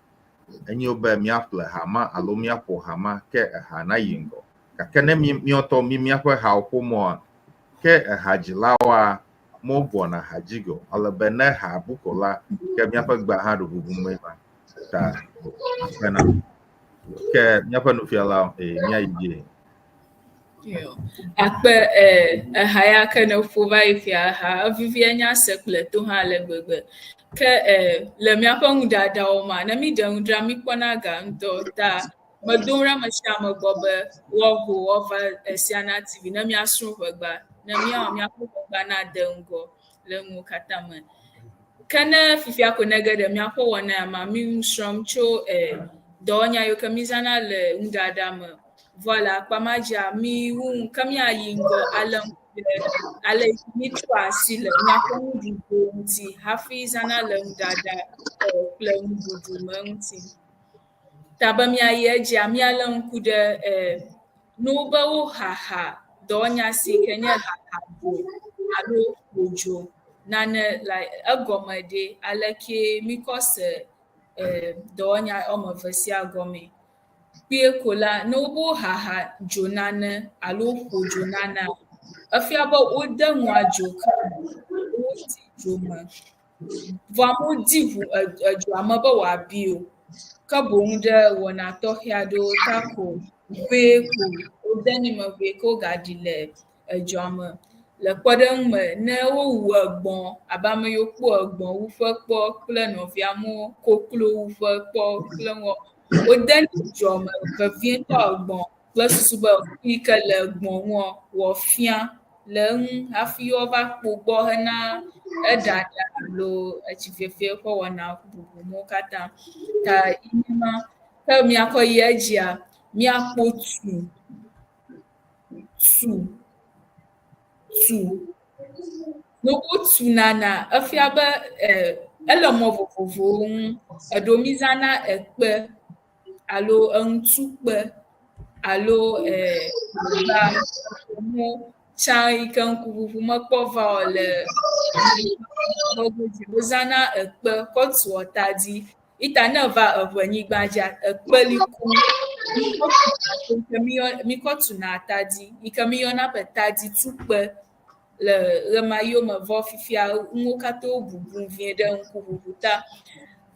enyo be míaƒle ha ma alo míaƒo ha ma ke eha nayi ŋgɔ gake ne míɔtɔ míaƒe hawo ƒomɔa ke ehadzilawoa mobɔna ha dzi go ale be ne ha buko la ke míaƒe gba hã ɖo ʋuʋu me ma ta akpena ke míaƒe nufialawo míayi dzi akpe eha ya ke ne ƒo va yi fia ha evivia nya se kple to hã le gbegbe ke le míaƒe ŋuɖaɖawo ma ne mi ɖe ŋu dzra mi kpɔna ga ŋutɔ ta medom ɖe ame sia ame gbɔ be woaho woava Siana TV ne míasrɔ̃ ʋegba ne míawɔ míaƒe ʋegba nade ŋgɔ le ŋuwo katã me ke ne fifia ko ne ge ɖe míaƒe wɔna ya ma mi ŋu srɔ̃m tso dɔwɔnya yiwo ke mi zãna le ŋuɖaɖa me vɔ le akpa ma dzia mi ŋu ke míayi ŋgɔ ale mi tro asi le míaƒe nuɖuɖu ŋuti hafi zãna le ŋuɖaɖa kple nuɖuɖu me ŋuti ta be míayi edzia míalé ŋku ɖe nuwo be wo haha dɔwɔnya si ke nye hahadzo alo ƒodzo nane like egɔme ɖe aleke mikɔ se dɔwɔnya wɔme eve sia gɔme. Kpie ko la ne wobe haha dzo nane alo ƒo dzo nane efia be wode ŋua dzo ke wodi dzo me. Vɔ amewo di ʋu edzoa me be wòabi o. Ke boŋ ɖe wɔna tɔxɛ aɖewo ta ko ʋe ko wode ne me ʋe ke wogaɖi le edzoa me. Le kpɔɖeŋu me ne wowu egbɔ̃ abe ame yiwo kpɔ egbɔ̃ wuƒe kpɔ kple nɔvia mo koklo wuƒe kpɔ kple ŋɔ wode ne dzoa me vevietɔ egbɔ̃ kple susu be yi ke le egbɔ̃ ŋua wòafia le eŋu hafi woava kpo gbɔ hena eɖaɖa alo etsi fefe ƒe wɔna bubuwo katã. Ta yima ke miakɔ yi edzia miakpɔ tu. Ne wotu nana efia be ele mɔ vovovowo ŋu. Eɖewo mizãna ekpe alo eŋutukpe alo mo tsã yi ke ŋkuʋuʋu mekpɔ va o le wozãna ekpe kɔ tuɔ tadi. Ita ne va eʋenyigba dzia ekpe li kum mikɔ tuna tadi yi ke miyɔna be tadi tukpe le ɣe ma yiwo me vɔ fifia ŋuwo katã wo bubu vie ɖe ŋkuʋuʋu ta.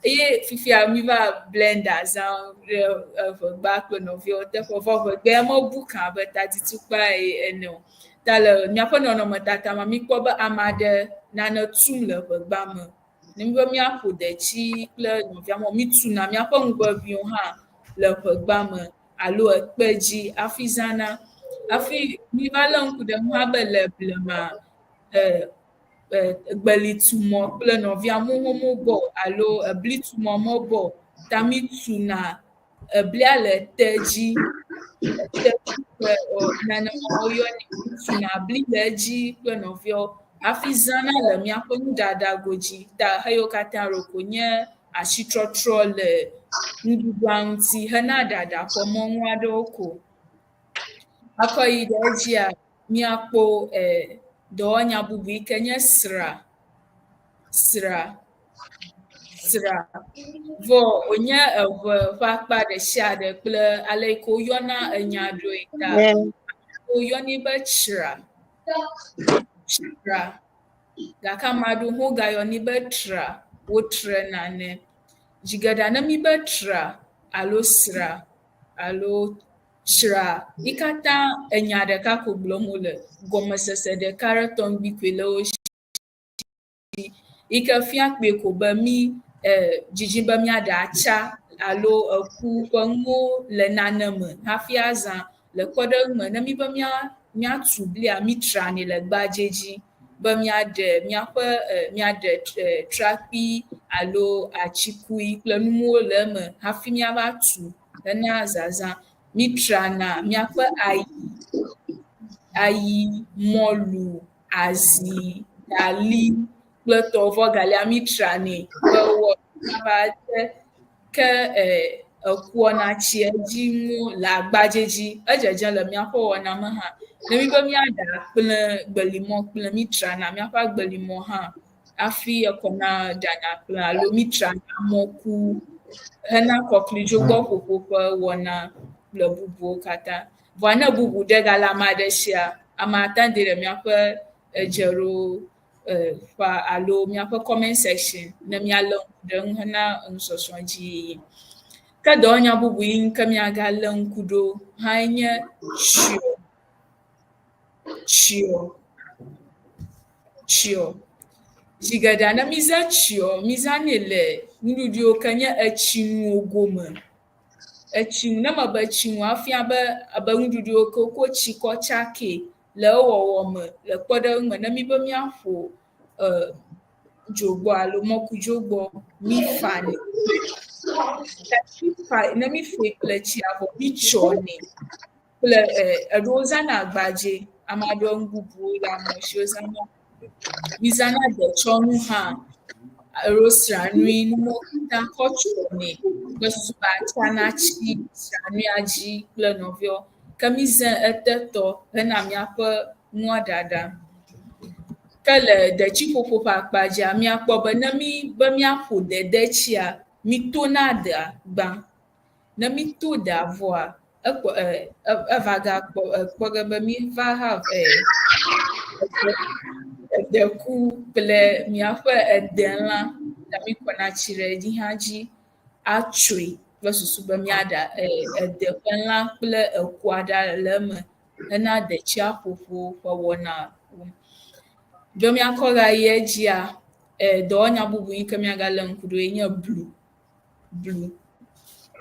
Eye fifia miva blender zã ɖe ʋegba kple nɔviawo teƒe vɔ ʋegbea mebu kã be tadi tukpea ene o. Ta le miaƒe nɔnɔmetata me mikpɔ be ame aɖe nane tum le ʋegba me. Ne mi be miaƒo detsi kple nɔvia mo mituna miaƒe ŋuʋeʋiwo hã le ʋegba me alo ekpe dzi hafi zãna. Hafi miva lé ŋku ɖe ŋu hã be le blema gbelitumɔ kple nɔvia mo gbɔ alo eblitumɔ mo gbɔ. Ta mituna eblia le te dzi. Nenema woyɔnɛ mituna bli le edzi kple nɔviawo hafi zãna le miaƒe nuɖaɖago dzi. Ta heyiwo katã ɖeko nye asitrɔtrɔ le nuɖuɖua ŋuti hena ɖaɖa ƒe mɔnu aɖewo ko. Akɔ yi ɖe edzia miakpɔ dɔwɔnya bubu yi ke nye sra. Vɔ wònye eʋe ƒe akpa ɖe sia ɖe kple ale yi ke woyɔna enya ɖoe ta woyɔnɛ be tsra. Gake ame aɖewo hã wogayɔnɛ be tra. Wotre nane. Dzigeɖa ne mi be tra alo sra alo tsra yi katã enya ɖeka ko gblɔm wole. Gɔmesese ɖeka ɖe tɔŋgbi koe le wo si yi ke fia kpɔe ko be mi dzidzi be miaɖe atsa alo eku ƒe ŋuwo le nane me hafi azã. Le kpɔɖeŋu me ne mi be miatu blia mitranɛ le gbadzɛ dzi be miaɖe trakpui alo atsikui kple nuwo le eme hafi miava tu hena zazã. Mitrana miaƒe ayi, mɔlu, azi, gali kple tɔwo vɔ galia mitranɛ be woava de ke ekua natsi edzi ŋu le agbadzɛ dzi. Edzedze le miaƒe wɔna me hã. Ne mi be miaɖe akple gbelimɔ kple mitrana miaƒe agbelimɔ hã hafi ekɔna ɖana akple alo mitrana mɔku hena kɔklidzo gbɔ ƒoƒo ƒe wɔna kple bubuwo katã. Vɔa ne bubu ɖe gale ame aɖe sia, ame atã de ɖe miaƒe edzeɖo alo miaƒe comment section ne mialé ŋku ɖe ŋu hena nusɔsrɔ̃ dzi yiyi. Ke dɔwɔnya bubu yi ke miagalé ŋku ɖo hã nye tsyɔ. Dzigeɖa ne mizã tsyɔ mizãnɛ le nuɖuɖuiwo ke nye etsinuwo gome. Etsinu ne mebe etsinu afia be nuɖuɖuiwo ke wokɔ tsi kɔ tsake le ewɔwɔ me le kpɔɖeŋu me ne mi be miaƒo dzogbɔ alo mɔkudzo gbɔ mifanɛ. Ne mifae kple tsia vɔ mitsɔnɛ kple eɖewo zãna agbadzɛ. Ame aɖewo ŋu bubuwo le ame siwo zãna. Mizãna detsɔnu hã alo sranui nuwo katã kɔ tsɔnɛ kple susu be atsa natsi sranuia dzi kple nɔviawo. Ke mizã etetɔ hena miaƒe nua ɖaɖa. ke le detsiƒoƒo ƒe akpadzia míakpɔ be ne mí be míaƒo dedetsia mítona dea gbã. Ne mító dea vɔa eva gakpɔ ge be míva have deku kple míaƒe edelã ta míkɔna tsi ɖe edzi hã dzi atsoe kple susu be míaɖa ede ƒe lã kple ekua ɖa le eme hena detsia ƒoƒo ƒe wɔna. Be míakɔ gayi edzia, dɔwɔnya bubu yi ke míagale ŋku ɖoe nye blu.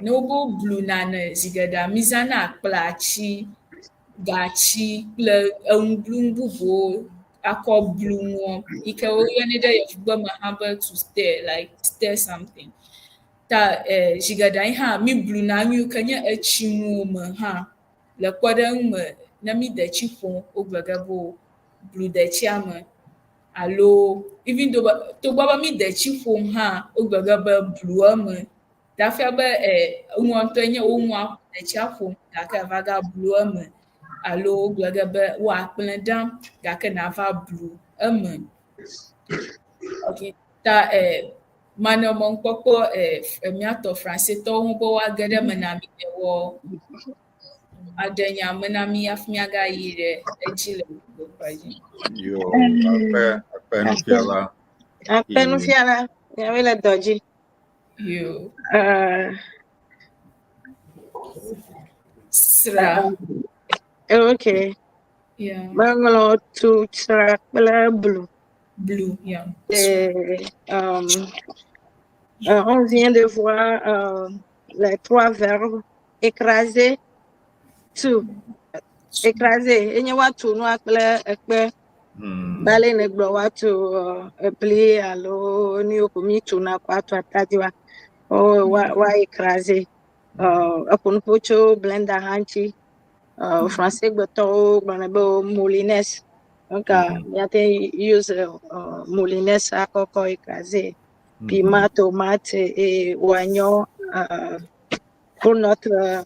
Ne wobe blu nane zi geɖea mízãna akplatsi, gatsi kple eŋublunu bubuwo akɔ blu ŋuɔ yi ke woyɔnɛ ɖe yevugbe me hã be to stir something. Ta zi geɖea yi hã mí bluna nu ke nye etsinuwo me hã le kpɔɖeŋu me ne mí detsi ƒom wogblɔ ge be blu detsia me. Alo even though togbɔ be mí detsi ƒom hã wogblɔ ge be blu eme. Dafia be ŋua ŋutɔ nye wo ŋua detsia ƒom gake eva ga blu eme. Alo wogblɔ ge be wo akplẽ ɖam gake nava blu eme. Okay. Ta manɔmɔnukpɔkpɔ míatɔ Francetɔwo ho be woage ɖe me na mí ne wɔ aɖenya me na mí hafi míagayi ɖe edzi le gbeƒã dzi. Yo, akpɛ nufiala. Akpɛ nufiala, miawoe le dɔ dzi. Yo. Sra. Okay. Yeah. Menglɔ tu sra kple blu. Blue, yeah. On vient de voir les 3 verbes écraser, tu. Écraser. Enye watu no akple ekpe. Bale ne gblɔ watu ebli alo ni okomi tu na kwatu atadiwa. Wa écraser. Eƒonuƒo tso blender hã ŋuti. Français gbetɔwo gblɔna be moulinette. Donc, míate use moulinette akɔkɔ écraser. Piment, tomate et oignon pour notre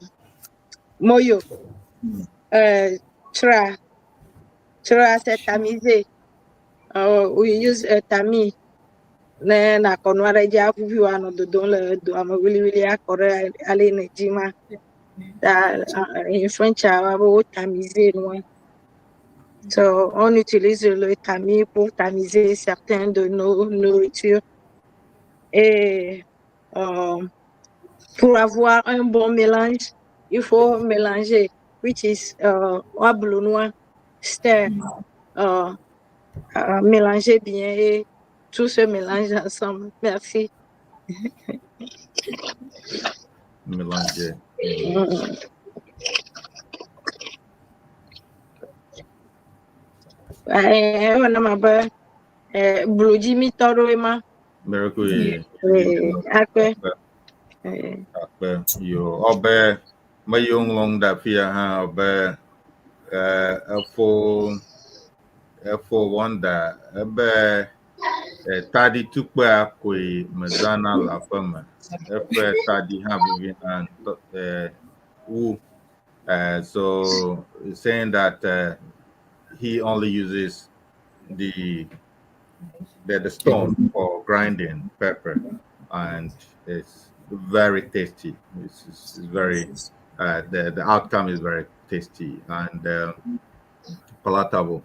moyo. Tra, c'est tamisé. We use tamis. Ne na kɔnua ɖe dzi aƒuƒui woanɔ dodom le doa me wili akɔ ɖe ali ne dzi ma. In French, on tamiser loin. So, on utilise le tamis pour tamiser certaines de nos nourritures. Et pour avoir un bon mélange, il faut mélanger, which is noir, stir, mélanger bien et tout se mélange ensemble. Merci. Mélanger. On a ma bludi mi toro ma. Miracle. Akpɛ. Yo, obe mayong long da fia ha obe efo wanda ebe tadi tukpa koi mazana la fama efe tadi ha bibi so saying that he only uses the stone for grinding pepper, and it's very tasty. It's very the outcome is very tasty and palatable.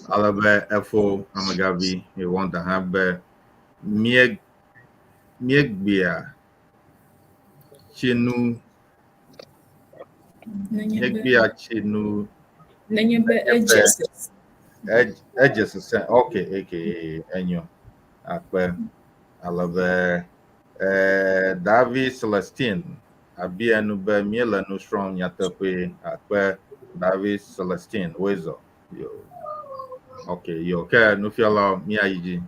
Alabe efo amagabi you want to have mieg bia chinu mieg bia chinu edges okay enyo akpe alabe David Celestine abia no be miela no strong nyatape akpe David Celestine wezo yo okay yo ke no fiala mi ayiji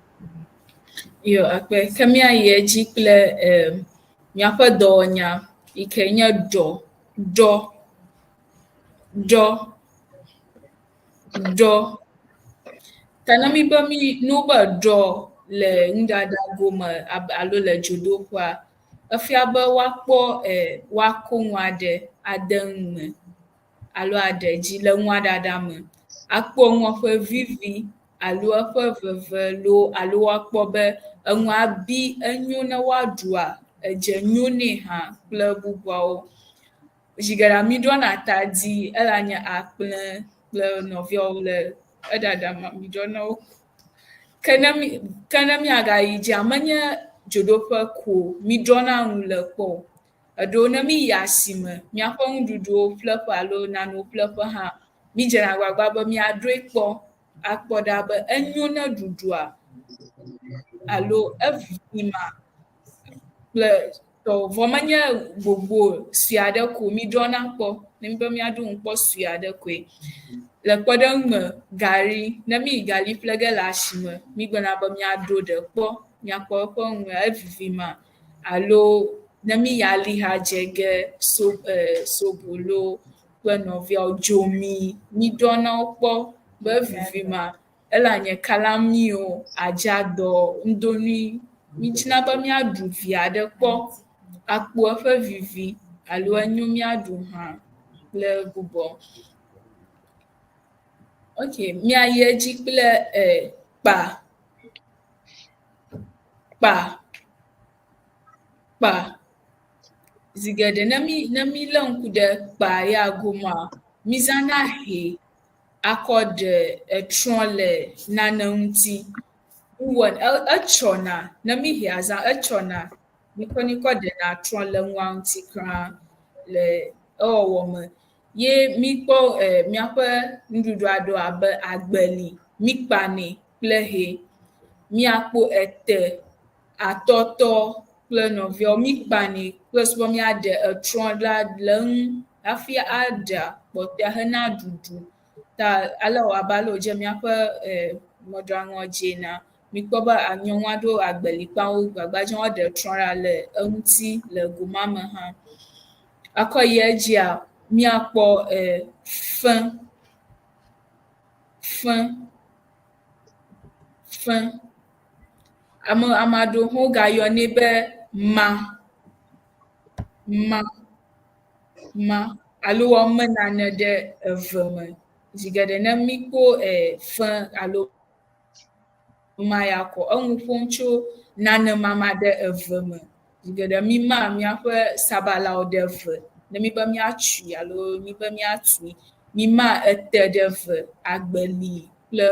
yo akpe ke mi ayi edzi kple miaƒe dɔwɔnya yi ke nye dɔ ta ne mi be no be dɔ le nuɖaɖago me alo le dzodoƒea efia be woakpɔ woako nua ɖe ade nu me alo aɖe dzi le nua ɖaɖa me akpɔ nua ƒe vivi alo eƒe veve lo alo woakpɔ be enua bi enyo ne woaɖua edze nyo nɛ hã kple bubuawo. Zigera mi ɖɔna tadi elanye akplẽ kple nɔviawo le eɖaɖa ma mi ɖɔna wo. Ke ne miagayi dzia menye dzodoƒe ko mi ɖɔna nu le kpɔ. Eɖewo ne mi yi asime miaƒe nuɖuɖuwo ƒleƒe alo nanewo ƒleƒe hã mi dzena agbagba be miaɖoe kpɔ akpɔ ɖa be enyo ne ɖuɖua alo evivi ma kple tɔ vɔ menye gbogbo sui aɖe ko mi ɖɔna kpɔ ne mi be miaɖo nu kpɔ sui aɖe koe. Le kpɔɖeŋu me gari ne mi yi gali ƒle ge le asime mi gblɔna be miaɖo ɖe kpɔ miakpɔ eƒe nu evivi ma alo ne mi yi alihadze ge sobolo kple nɔviawo dzomi mi ɖɔna wo kpɔ be evivi ma elanye kalamiwo adzadɔ ŋdonui mi dzina be miaɖu vi aɖe kpɔ akpo eƒe vivi alo enyo miaɖu hã kple bubuawo. Ok, miayi edzi kple kpa. Zi geɖe ne mi lé ŋku ɖe kpa ya gomea, mizãna hɛ akɔ ɖe etrɔ le nane ŋuti. Etsɔna, ne mi hɛa zã etsɔna, mikɔ ɖena trɔ le nua ŋuti kraa le ewɔwɔ me. Ye mikpɔ miaƒe nuɖuɖu aɖewo abe agbeli, mikpanɛ kple hɛ. Miakpɔ ete, atɔtɔ kple nɔviawo mikpanɛ kple be miaɖe etrɔ la le eŋu hafi aɖa kpɔtɔea hena ɖuɖu. Ta ale wɔ abe ale wòdze miaƒe mɔɖaŋua dzi ena. Mikpɔ be nyɔnu aɖewo agbelikpawo gbagba dzem woaɖe trɔ ɖa le eŋuti le go ma me hã. Akɔ yi edzia miakpɔ fẽ. Ame aɖewo hã wogayɔnɛ be ma alo woame nane ɖe eve me. Zi geɖe ne mikpɔ fẽ alo ma ya kɔ eŋu ƒom tso nane mama ɖe eve me. Zi geɖe mi ma miaƒe sabalawo ɖe eve ne mi be miatsui alo mi be miatui. Mi ma ete ɖe eve, agbeli kple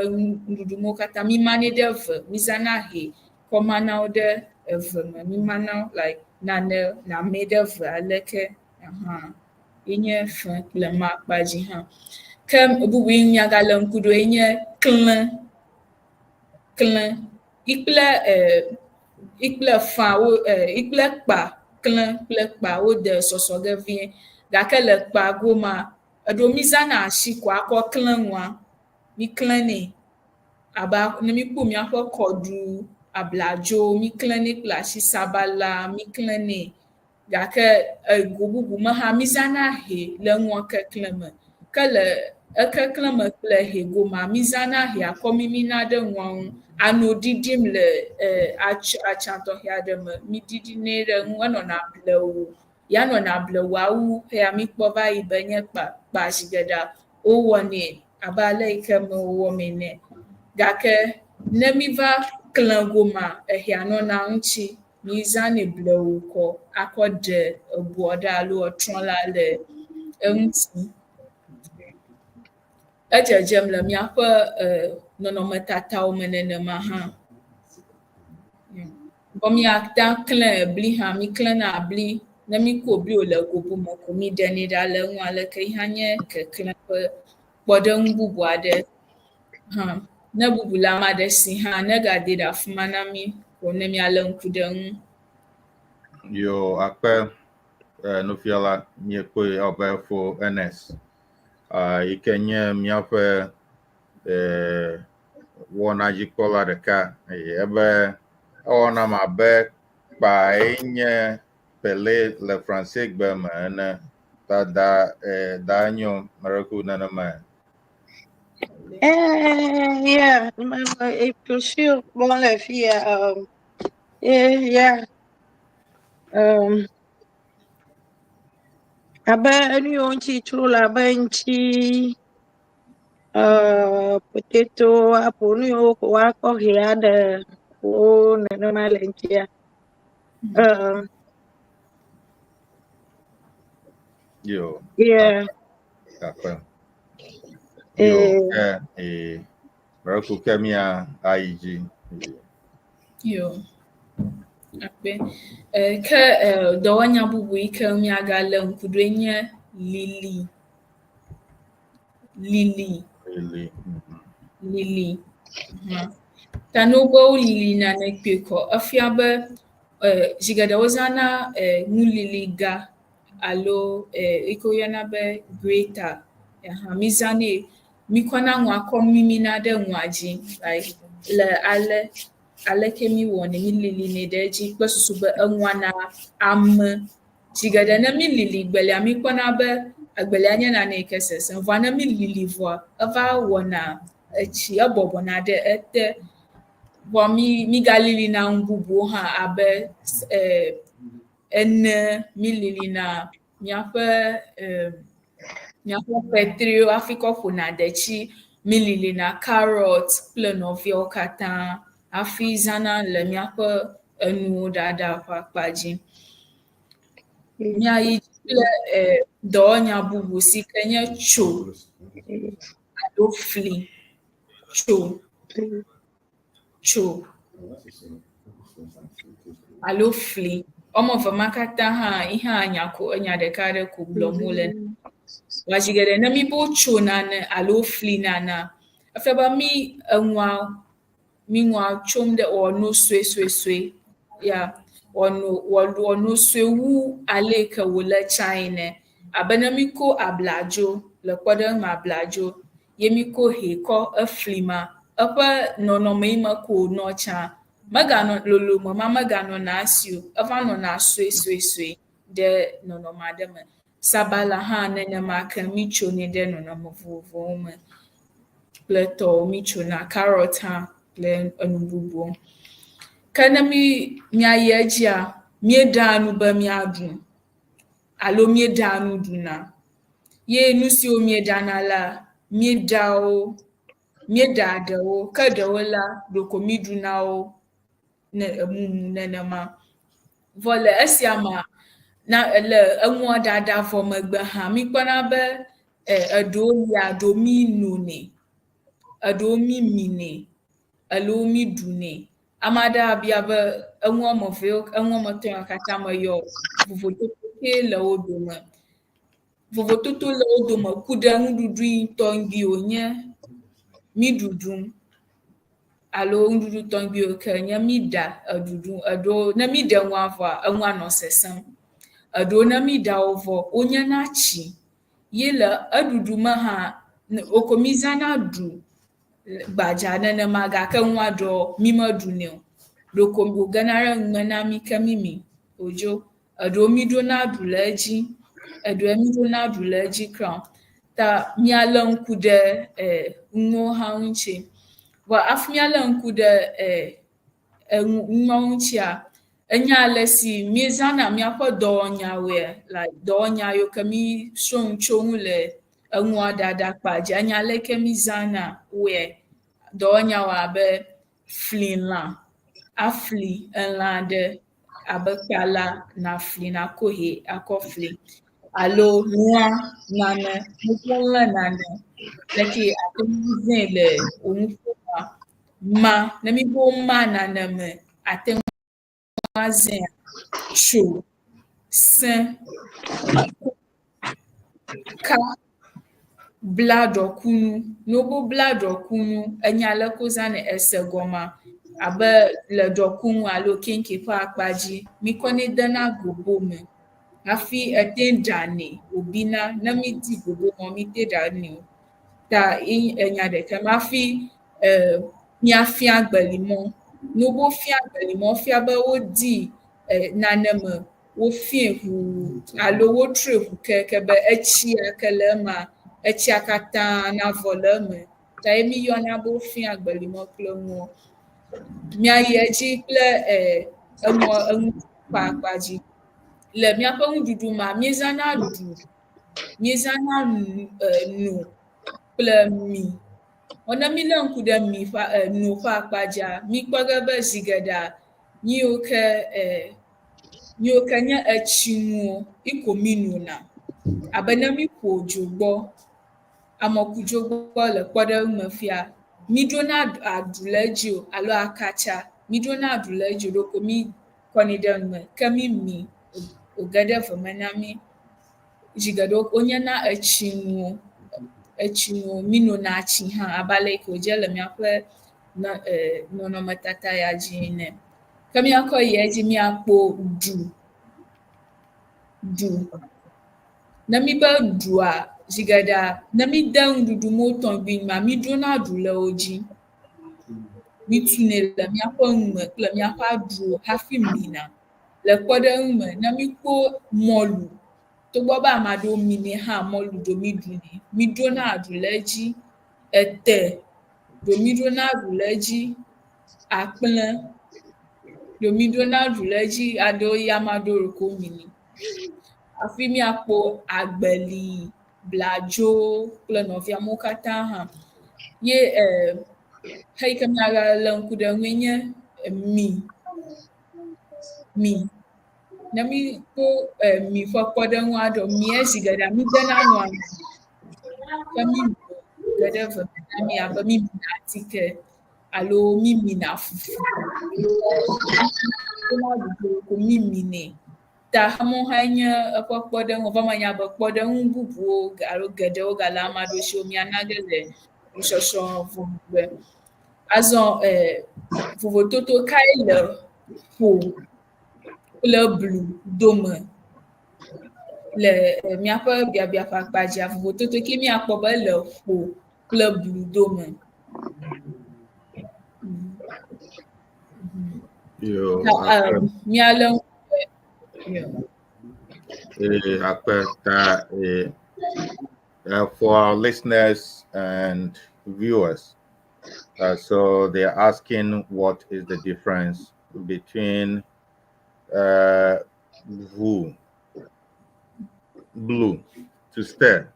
nuɖuɖu mawo katã mi manɛ ɖe eve. Mizãna hɛ kɔ manawo ɖe eve me. Mi manawo like nane namɛ ɖe eve aleke yenye fẽ kple ma kpadzi hã. Ke bubu yi miagale ŋku ɖo yenye klẽ. Ikple fã ikple kpa klẽ kple kpa wode sɔsɔ ge vie. Gake le kpa gomea eɖewo mizãna asi ko akɔ klẽ nua. Mi klẽnɛ abe ne mikpɔ miaƒe kɔɖu, abladzo mi klẽnɛ kple asi, sabala mi klẽnɛ. Gake ego bubu me hã mizãna hɛ le nua keklẽ me. Ke le ekeklẽ me kple hɛ gomea mizãna hɛ akɔ mimina ɖe nua ŋu. Ano ɖiɖim le atsã tɔxɛ aɖe me. Mi ɖiɖinɛ ɖe ŋu enɔna blewu. Ya nɔna blewua wu eya mikpɔ va yi be nye kpa zi geɖea wowɔnɛ abe ale yi ke me wowɔmɛ nɛ. Gake ne mi va klẽ gomea ehɛa nɔna ŋuti. Mizãnɛ blewu kɔ akɔ ɖe egoa ɖe alo etrɔ la le eŋuti. Edzedzem le miaƒe nɔnɔmetatawo me nenema hã. Vɔ miata klẽ bli hã, mi klẽna bli. Ne mikɔ bli le gobo me ko mi ɖenɛ ɖa le eŋu aleke yi hã nye keklẽ ƒe kpɔɖeŋu bubu aɖe hã. Ne bubu le ame aɖe si hã negade ɖe afi ma na mi ko ne mialé ŋku ɖe eŋu. Yo akpe nufiala miekpoe abe fo Ernest yi ke nye míaƒe wɔnadzikpɔla ɖeka ebe ewɔnam abe kpae nye Pelé le France gbe me ene. Ta da nyo mereku nenema. Yeah, et puis sûr, bon, la fille, yeah, abe enu yo ŋuti tro le abe ŋuti potato, apunyo, wako hiada, o nenema lentia. Yo. Yeah. Kakwa. Yo. Eh, Baraku Kemia IG. Yo. Akpe. Ke dɔwɔnya bubu yi ke miagalé ŋku ɖoe nye lili. Lili. Really. Lili. Ta ne wobe wolilina ne kpe kɔ, efia be zi geɖe wozãna nu lili ga alo yi ke woyɔna be greta. Mizãnɛ, mikɔna ŋua kɔ mimina ɖe ŋua dzi, like le aleke miwɔnɛ, mililinɛ ɖe edzi kple susu be eŋua na ame. Zi geɖe ne milili gbelia, mikpɔna be egbelia nye nane yi ke sesẽ, vɔa ne milili vɔa, eva wɔna etsi, ebɔbɔna ɖe ete. Vɔa migalilina nu bubuwo hã abe ene, mililina miaƒe petriwo hafi kɔ ƒona detsi, mililina carrot kple nɔviawo katã hafi zãna le miaƒe enuwo ɖaɖa ƒe akpa dzi. Miayi kple dɔwɔnya bubu si ke nye tso alo fli. Tso alo fli. Wɔme eve ma katã hã ihe enya ɖeka ɖe ko gblɔm wole. Vɔa zi geɖe ne mi be wotso nane alo fli nana, efia be miŋua tsom ɖe wɔno suesuesue. Ya, wɔno sue wu ale yi ke wòle tsã ene. Abe ne mi ko abladzo, le kpɔɖeŋu me abladzo, ye mi ko hɛ kɔ efli ma, eƒe nɔnɔme yi me ko wònɔ tsã. Meganɔ lolome ma meganɔna asi o, eva nɔna suesuesue ɖe nɔnɔme aɖe me. Sabala hã nenema ke mitsonɛ ɖe nɔnɔme vovovowo me kple tɔwo, mitsona carrot hã kple enu bubuwo. Ke ne miayi edzia, mieɖea nu be miaɖu alo mieɖea nu ɖuna. Ye nu siwo mieɖana la, mieɖa ɖewo, ke ɖewo la, ɖeko miɖuna wo mumu nenema. Vɔ le esia mea, le enua ɖaɖa vɔ megbe hã, mikpɔna be eɖewo lia, eɖewo minonɛ, eɖewo miminɛ, alo miɖunɛ. Ame aɖe abia be enu wɔme etɔ̃ yawo katã me yɔ, vovototo ke le wo dome. Vovototo le wo dome ku ɖe nuɖuɖu yi tɔŋgbiwo nye miɖuɖum alo nuɖuɖu tɔŋgbiwo ke nye miɖa eɖuɖu. Eɖewo ne miɖe nua vɔa, enua nɔ sesẽm. Eɖewo ne miɖa wo vɔ, wonyena tsi. Ye le eɖuɖu me hã, woko mizãna ɖu gbadza nenema gake nua ɖewo mi meɖunɛ o. Ɖeko wògena ɖe nume na mi ke mimi wòdzo. Eɖewo miɖona ɖu le edzi, eɖewo miɖona ɖu le edzi kra. Ta mialé ŋku ɖe nuwo hã ŋuti. Vɔ hafi mialé ŋku ɖe nuawo ŋutia, enya ale si miezãna miaƒe dɔwɔnyawoe, like dɔwɔnya yiwo ke mi srɔ̃nu tso ŋu le enua ɖaɖa kpa dzi, enya leke mizãna woe. Dɔwɔnyawo abe fli lã, afli elã ɖe abe kpala nafli nako hɛ akɔ fli. Alo lã nane, lé nane, leke ate ŋu zãe le wò nuƒomea. Ma, ne mi be woma nane me, ate ŋu azãe. Tso, sẽ, ka, bla ɖɔkunu. Ne wobe bla ɖɔkunu, enya leke wozãnɛ ese gɔmea, abe le ɖɔkunu alo kenke ƒe akpa dzi, mikɔnɛ dena gobo me hafi ete ɖanɛ wòbina. Ne midi gobo me mite ɖanɛ o. Ta enya ɖeka ma hafi miafia agbelimɔ. Ne wofia agbelimɔ, fia be wodi nane me, wofie ʋuu alo wotrɔe ʋu keke be etsia ke le emea, etsia katã navɔ le eme. Ta ye miyɔna be wofia agbelimɔ kple nuwo. Miayi edzi kple enu ƒe akpa dzi. Le miaƒe nuɖuɖu mea, miezãna ɖu, miezãna nu kple mi Ona mi le ŋku ɖe mi ƒe nu ƒe akpadzia, mikpɔ ge be zigeda yiwo ke nye etsinuwo iko mi nona. Abe ne mi ƒo dzo gbɔ, amɔkudzo gbɔ le kpɔɖeŋu me fia, mi ɖona aɖu le edzi o alo akatsa, mi ɖona aɖu le edzi o ɖoko mi kɔnɛ ɖe nu me, ke mi mi wòge ɖe ve me na mi. Zigeɖewo wonye na etsinuwo. Etsinuwo mi nona tsi hã abe ale yi ke wòdze le miaƒe nɔnɔmetata ya dzi ene. Ke miakɔ yi edzi miakpɔ ɖu. Ne mi be ɖua, zigeɖea, ne mi de nuɖuɖu mo tɔŋgbi ma, mi ɖona ɖu le wo dzi. Mi tunɛ le miaƒe nu me kple miaƒe aɖuwo hafi mina. Le kpɔɖeŋu me, ne mi kpɔ mɔlu, togbɔ be ame aɖewo minɛ hã mɔlu ɖo mi ɖunɛ. Mi ɖona aɖu le edzi. Ete ɖo mi ɖona aɖu le edzi. Akplẽ ɖo mi ɖona aɖu le edzi. Aɖewo ya ame aɖewo ɖo ko mini. Hafi miakpɔ agbeli, bladzo kple nɔvia mo katã hã. Ye heyi ke miale ŋku ɖe ŋue nye mi. Ne mi kpɔ mi ƒe kpɔɖeŋu aɖe, mia zigeɖea mi dena nua me. Ke mi ge ɖe ve me na mi abe mi mina atike alo mi mina fufu. Ko mi minɛ. Ta amewo hã nye eƒe kpɔɖeŋu, vɔ menya be kpɔɖeŋu bubuwo alo geɖewo gale ame aɖewo si miana ge le nusɔsrɔ̃ vovogbe. Azɔ vovototo kae le ƒo kple blu dome le miaƒe biabia ƒe akpadzia, vovototo ke miakpɔ be le ƒo kple blu dome. Miale for our listeners and viewers, so they're asking what is the difference between blue to stir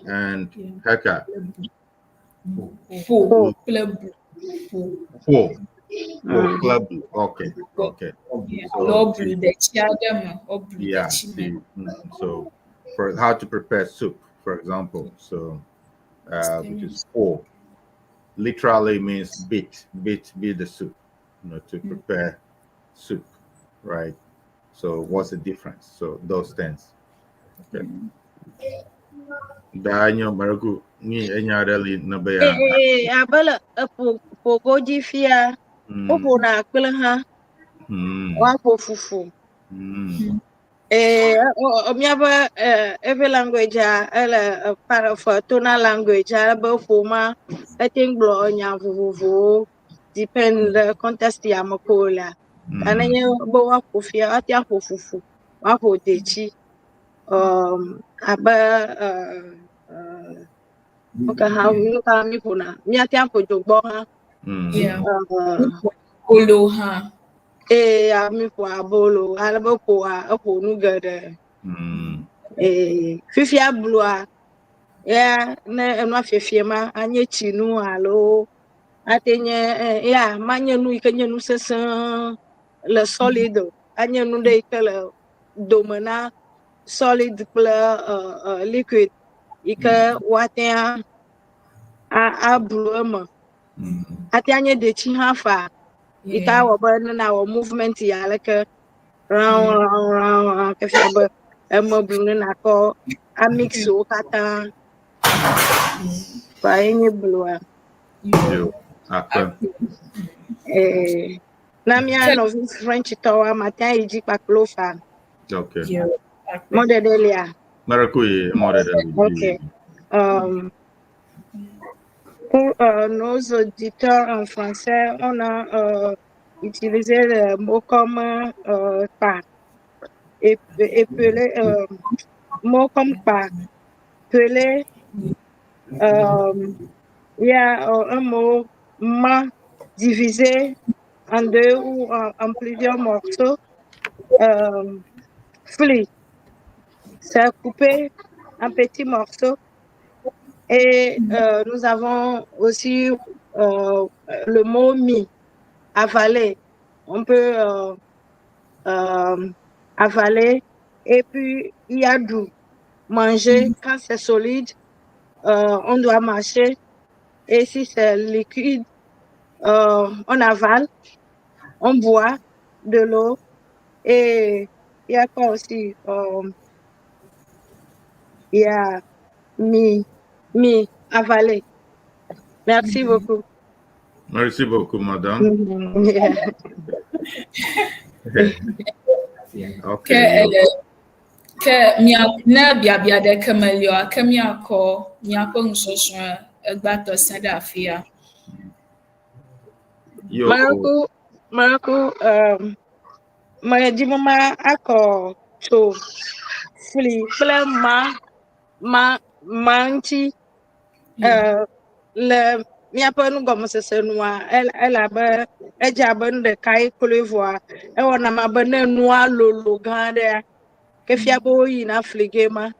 and heka. Four. Club. Okay. Yeah. So for how to prepare soup, for example, so which is four, literally means beat the soup, to prepare soup, right? So what's the difference? So those things. Okay. Daniel Maragu ni enya really nabaya. Abala pogoji fia. Opo na akpele ha. Wapo fufu. Miaba every language a part of tonal language aba foma I think blo nya vuvu depend the context ya makola. Ananye bo wapo fia ati apo fufu. Wapo dechi. Aba okay, how you can me puna. Mi ati apo jogbo ha. Oloha. Mi po abolo, alabo po apo nugade. Fifia blua. Ne enwa fiema anye chinu alo. Atenye manye nu ikenye nu sesen le solido. Anye nu de ikele domena solid ple liquid. Ike waten a bluema. Anye de chi hafa. Ika wabana na wa movement ya like round kefia blue na ko a mix o kata pa enye blue na mi no French towa matin iji pa clofa. Okay. Modelia. Maracuye, modelia. Okay. Pour nos auditeurs en français, on a utilisé le mot comme pas. Épeler, mot comme pas. Peler, il y a un mot ma divisé en deux ou en plusieurs morceaux. Fli, c'est coupé en petits morceaux. Et nous avons aussi le mot mi, avaler. On peut avaler. Et puis, il y a du manger. Quand c'est solide, on doit marcher. Et si c'est liquide, on avale, on boit de l'eau. Et il y a quoi aussi? Il y a mi, avaler. Merci beaucoup. Merci beaucoup, madame. Yeah. Okay. Ke ne biabia de kemelio ke miakɔ miaƒe nusɔsrɔ̃ egbatɔ se ɖe afia. Yo, Marco, di mama akɔ tso fli kple ma ŋuti le miaƒe nugɔmesese nua elabe edze abe nu ɖeka ye kloe vɔa ewɔna me abe ne nua lolo gã aɖea ke fia be woyina fli ge ma.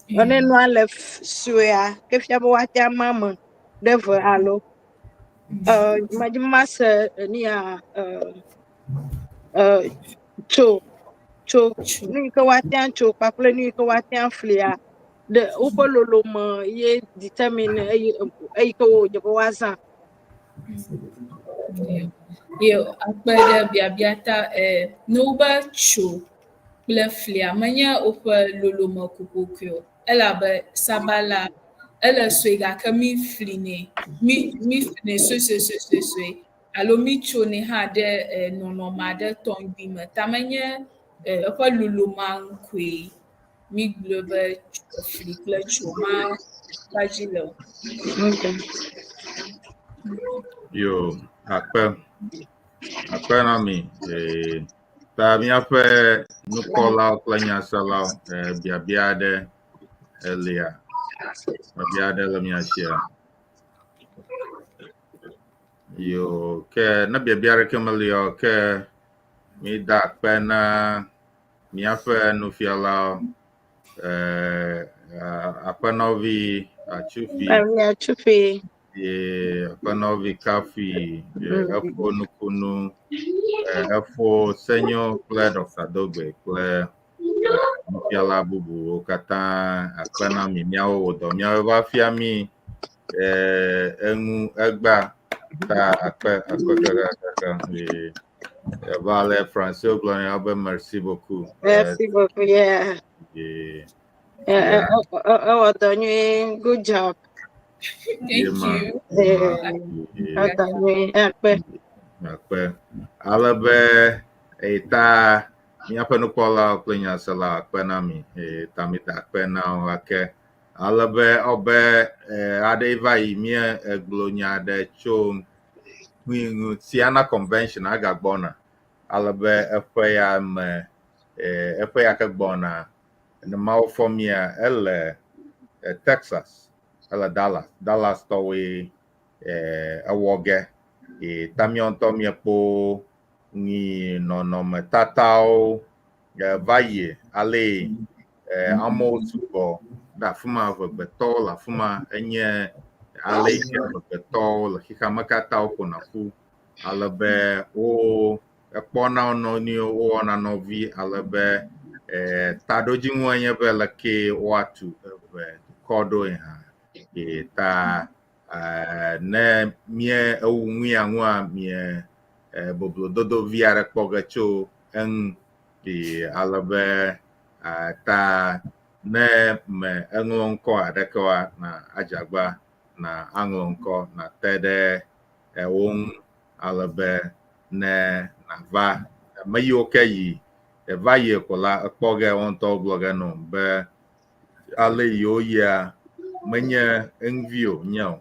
Ne nua le suea ke fia be woate ama me ɖe ve alo mama se nia tso nu yi ke woate tso kpakple nu yi ke woate flia de woƒe lolome ye determine eyi ke wodze be woazã. Yo akpe ɖe biabia ta ne wobe tso kple flia menye woƒe lolome kokokoe o elabe sabala ele sue gake mi flinɛ suesuesuesue alo mi tsonɛ hã ɖe nɔnɔme aɖe tɔŋgbi me ta menye eƒe lolomea ŋkoe mi gblɔ be fli kple tso ma kpadzi le o. yo, akpe na mi. Ta míaƒe nukpɔlawo kple nyaselawo biabia aɖe elia. Biabia aɖe le mia sia. Yo, ke ne biabia ɖeke melia ke mi da akpe na míaƒe nufialawo aƒenɔvi Atsufi. Aƒenɔvi Kafi, efo nukunu, efo senyo kple Dr. Dogbe kple nufiala bubuwo katã akpe na mi miawo wɔ dɔ miawo va fia mi eŋu egba ta akpe keke va le français gblɔ ne be merci beaucoup. Merci beaucoup, yeah. Wɔ dɔ nyuie, good job. Thank you. Akpe. Ale be eta míaƒe nukpɔlawo kple nyaselawo akpe na mi. Ta mi da akpe na wo ake. Ale be obe aɖe va yi mie egblɔ nya aɖe tso Siena Convention agagbɔna. Ale be eƒe ya me eƒe ya ke gbɔna ne mawo fɔ mia ele Texas. Ele Dallas tɔwoe ewɔ ge ta míawo ŋutɔ míekpɔ nyi nɔnɔmetatawo va yi ale amewo sugbɔ ɖe afi ma vegbetɔwo le afi ma enye ale yi ke vegbetɔwo le xexeame katã woƒona ƒu ale be wo ekpɔna wo nɔnɔewo wowɔna nɔvi ale be taɖodziŋu enye be leke woatu kɔ ɖo yi hã. Ta ne mie ewu ŋuia ŋua mie boblododo vi aɖe kpɔ ge tso eŋu ale be ta ne me eŋlɔ ŋkɔ aɖeke wa na adzagba na aŋlɔ ŋkɔ na te ɖe wo ŋu ale be ne nava ame yiwo ke yi va yi ko la ekpɔ ge wo ŋutɔ gblɔ ge no be ale yiwo yia menye eŋuvi o nye o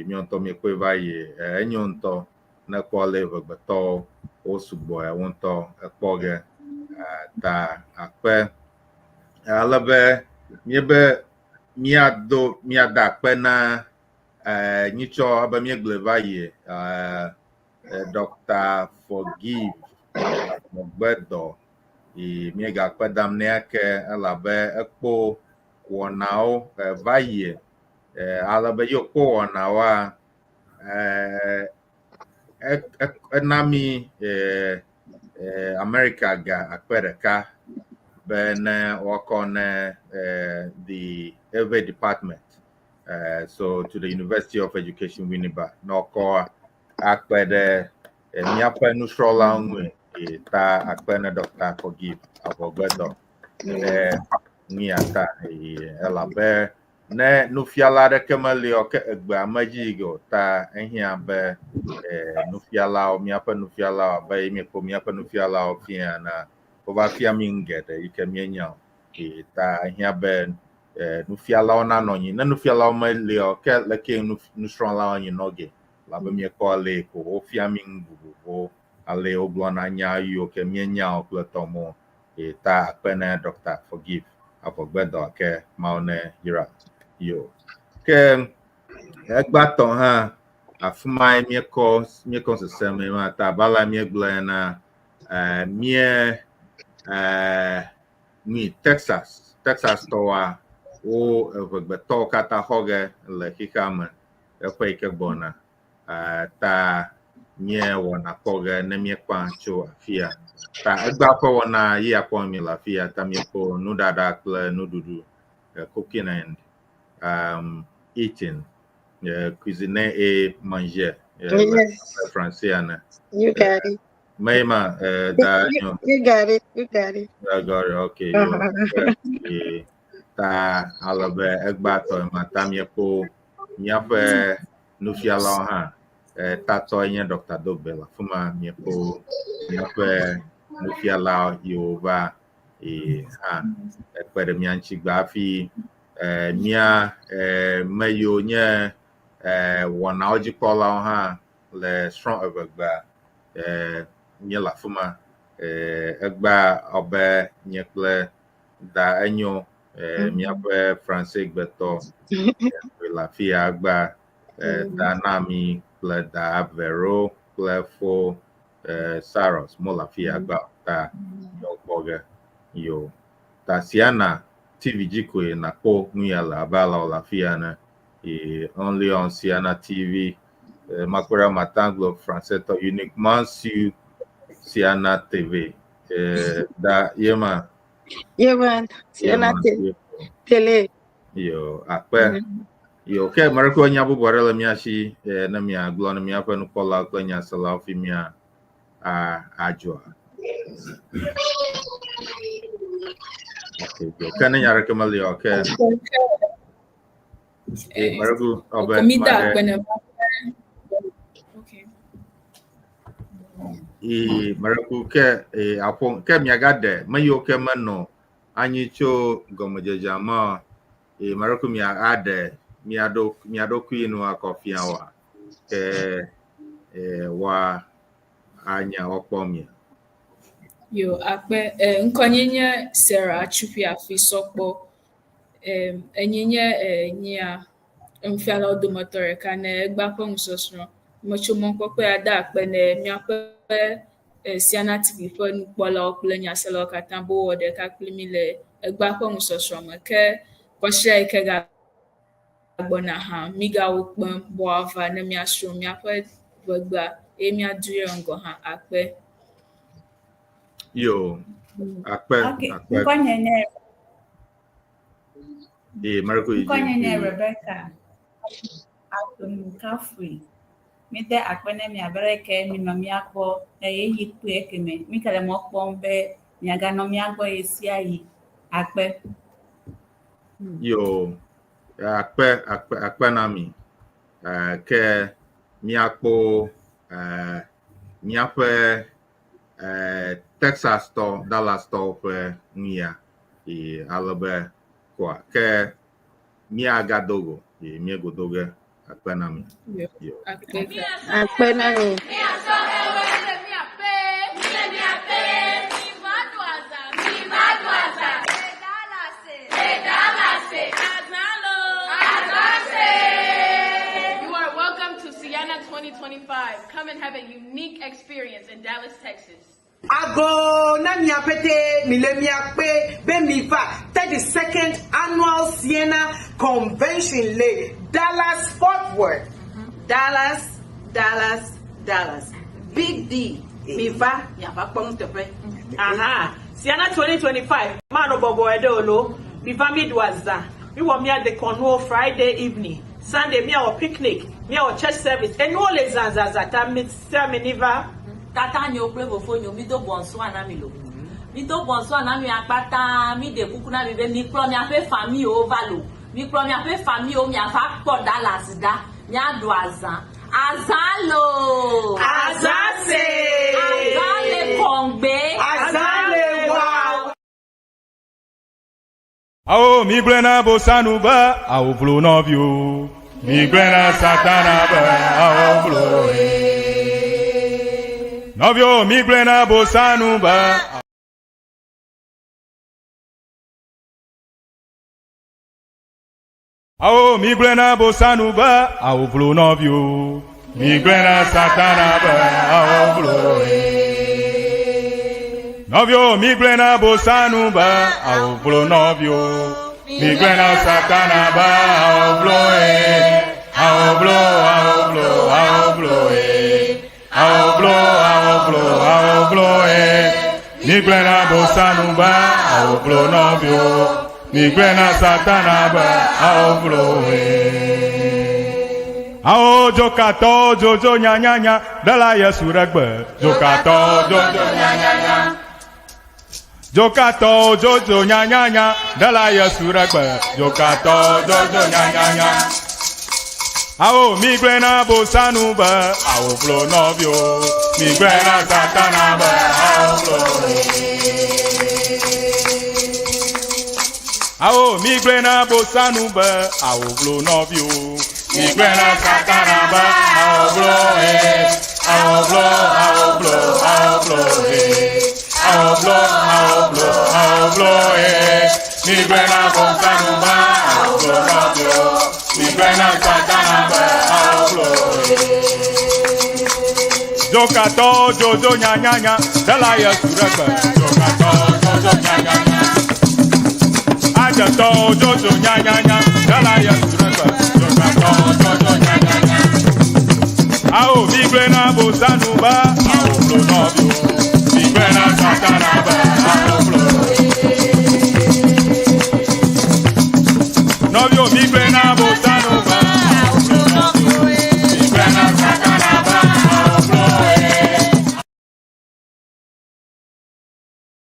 mía ŋutɔ míekpɔe va yi enyo ŋutɔ ne kpɔ le vegbetɔwo wo sugbɔ ya wo ŋutɔ ekpɔ ge ta akpe ale be míebe míada akpe na nyitsɔ abe míegblɔe va yi Dr. Forgive Mogbedɔ míegakpe dam nɛ ke elabe ekpo wɔnawo va yi Alaba yo ko na wa enami America ga akpereka ben work on the every department. So to the University of Education Winneba no ko akpede miapa nusrola nwe ta akpene Dr. Forgive Abogbedo ni ata elabe ne nufiala de kemali o ke egba amajigo ta ehia be nufiala o miapa nufiala be miapa nufiala o fia na ova fia mingede ikemienya ta ehia be nufiala ona nonyi na nufiala o mali o ke leke nusrola onyi noge la be mi ko le ko o fia mingu o ale oglona nya yo kemienya o pletomo ta akpene Dr. Forgive Abogbedo ke maone yira yo ke egbaton ha afuma mi ko seseme ma ta bala mi glena mi Texas to wa o Abogbedo kata hoge le hikama e kwe ke bona ta mie wona koge ne mi kwa cho afia ta egba ko wona yi akwa mi la fia ta mi ko no dada kle no dudu cooking and eating cuisine et manger Yes, français ana you got it. Mayma da You got it. You got it. I got it. Okay, yo ta alabe egba to ma ta mi ko nyafe no fiala ha ta to yen Dr. Dobela fuma mi ko nyafe no fiala Yoruba ha pere mi anchi gba fi mia mayo nye wona oji kola ha le strong egba nye la fuma egba obe nye ple da enyo miape français gbeto la fia agba da nami ple da vero ple fo saros mo la fia agba ta yo boga yo ta siana TV jiko na ko nguyala bala la fia na only on Siana TV Makura Matanglo français to uniquement sur Siana TV da yema Yemen, tele. yo akpe yo ke marako nya bu borela miashi na mia glo na mia panu kola ko nya sala fi mia ajo okay yo kana nya rekomali okay marako obe Comida akpene. Okay. marako ke apon ke mia gade mayo ke mano anyi cho gomojeja ma marako mia ade miado kuinu akofia wa ke wa anya okpomia Yo akpe nkonyenye Sarah Chupi afi sokpo enyenye nya mfiala odomotore kana egba kwa nsosro mocho monko pe ada akpe ne miape Siana TV fo nukpola okple nya selo katambo wode ka klimile egba kwa nsosro make kwashira ikega agbona ha miga ukpem boava ne miasro miape vegba emia dure ngo ha akpe yo akpe Nkwanyenye marako Rebecca Kafri. Mite akpene mi abereke mi no mi akpo yi ku ekeme mi kele mo kpo mbe mi aga no mi agbo esi ayi akpe. yo akpe na mi ke mi akpo miape Texas to Dallas to pe nia alabe kwa ke mi agadogo mi godoge akpe na mi yo Akpena mi. You are welcome to Siana 2025. Come and have a unique experience in Dallas, Texas. Ago na mi apete milemia pe be mi va 32nd annual Sienna Convention le Dallas Fort Worth. Dallas. Big D. Mi va ya va pon tepe. Aha. Sienna 2025. Mano bobo edolo. Mi va mi dwaza. Mi wa mi at the Cornwall Friday evening. Sunday mi our picnic. Mi our church service. And all les zanzazata mi niva. Tata nyo play before you, mi do bonso anamilo. Mi do bonso anami akpata, mi de buku na mi be mi klo mi ape famille o valo. Mi klo mi ape famille o mi afa po Dallas da. Mi adu azan. Azalo. Azase. Azale kongbe. Azale wow. Ao mi glena bosanu ba, ao vlo novio. Mi glena satana ba, ao vlo. Novio mi glena bosanu ba. Ao mi glena bosanu ba, ao vlo novio. Mi glena satana ba, ao vlo. Novio mi glena bosanu ba, ao vlo novio. Mi glena satana ba, ao vlo ao vlo, ao vlo, ao vlo ao vlo mi glena bosanu ba, ao vlo novio. Mi glena satana ba, ao vlo Ao jokato jojo nya nya nya dala Yesu regbe. Jokato jojo nya nya nya. Jokato jojo nya nya nya dala Yesu regbe. Jokato jojo nya nya nya. Ao mi glena bosanu ba, ao vlo novio. Mi glena satana ba, ao vlo Ao mi glena bosanu ba, ao vlo novio. Mi glena satana ba, ao vlo ao vlo ao vlo ao vlo ao vlo ao vlo Mi glena bosanu ba, ao vlo novio. Mi glena satana ba, ao vlo Jokato jojo nya nya nya dala Yesu regbe. Jokato jojo nya nya nya. Ajato jojo nya nya nya dala Yesu regbe. Jokato jojo nya nya nya. Ao mi glena bosanu ba.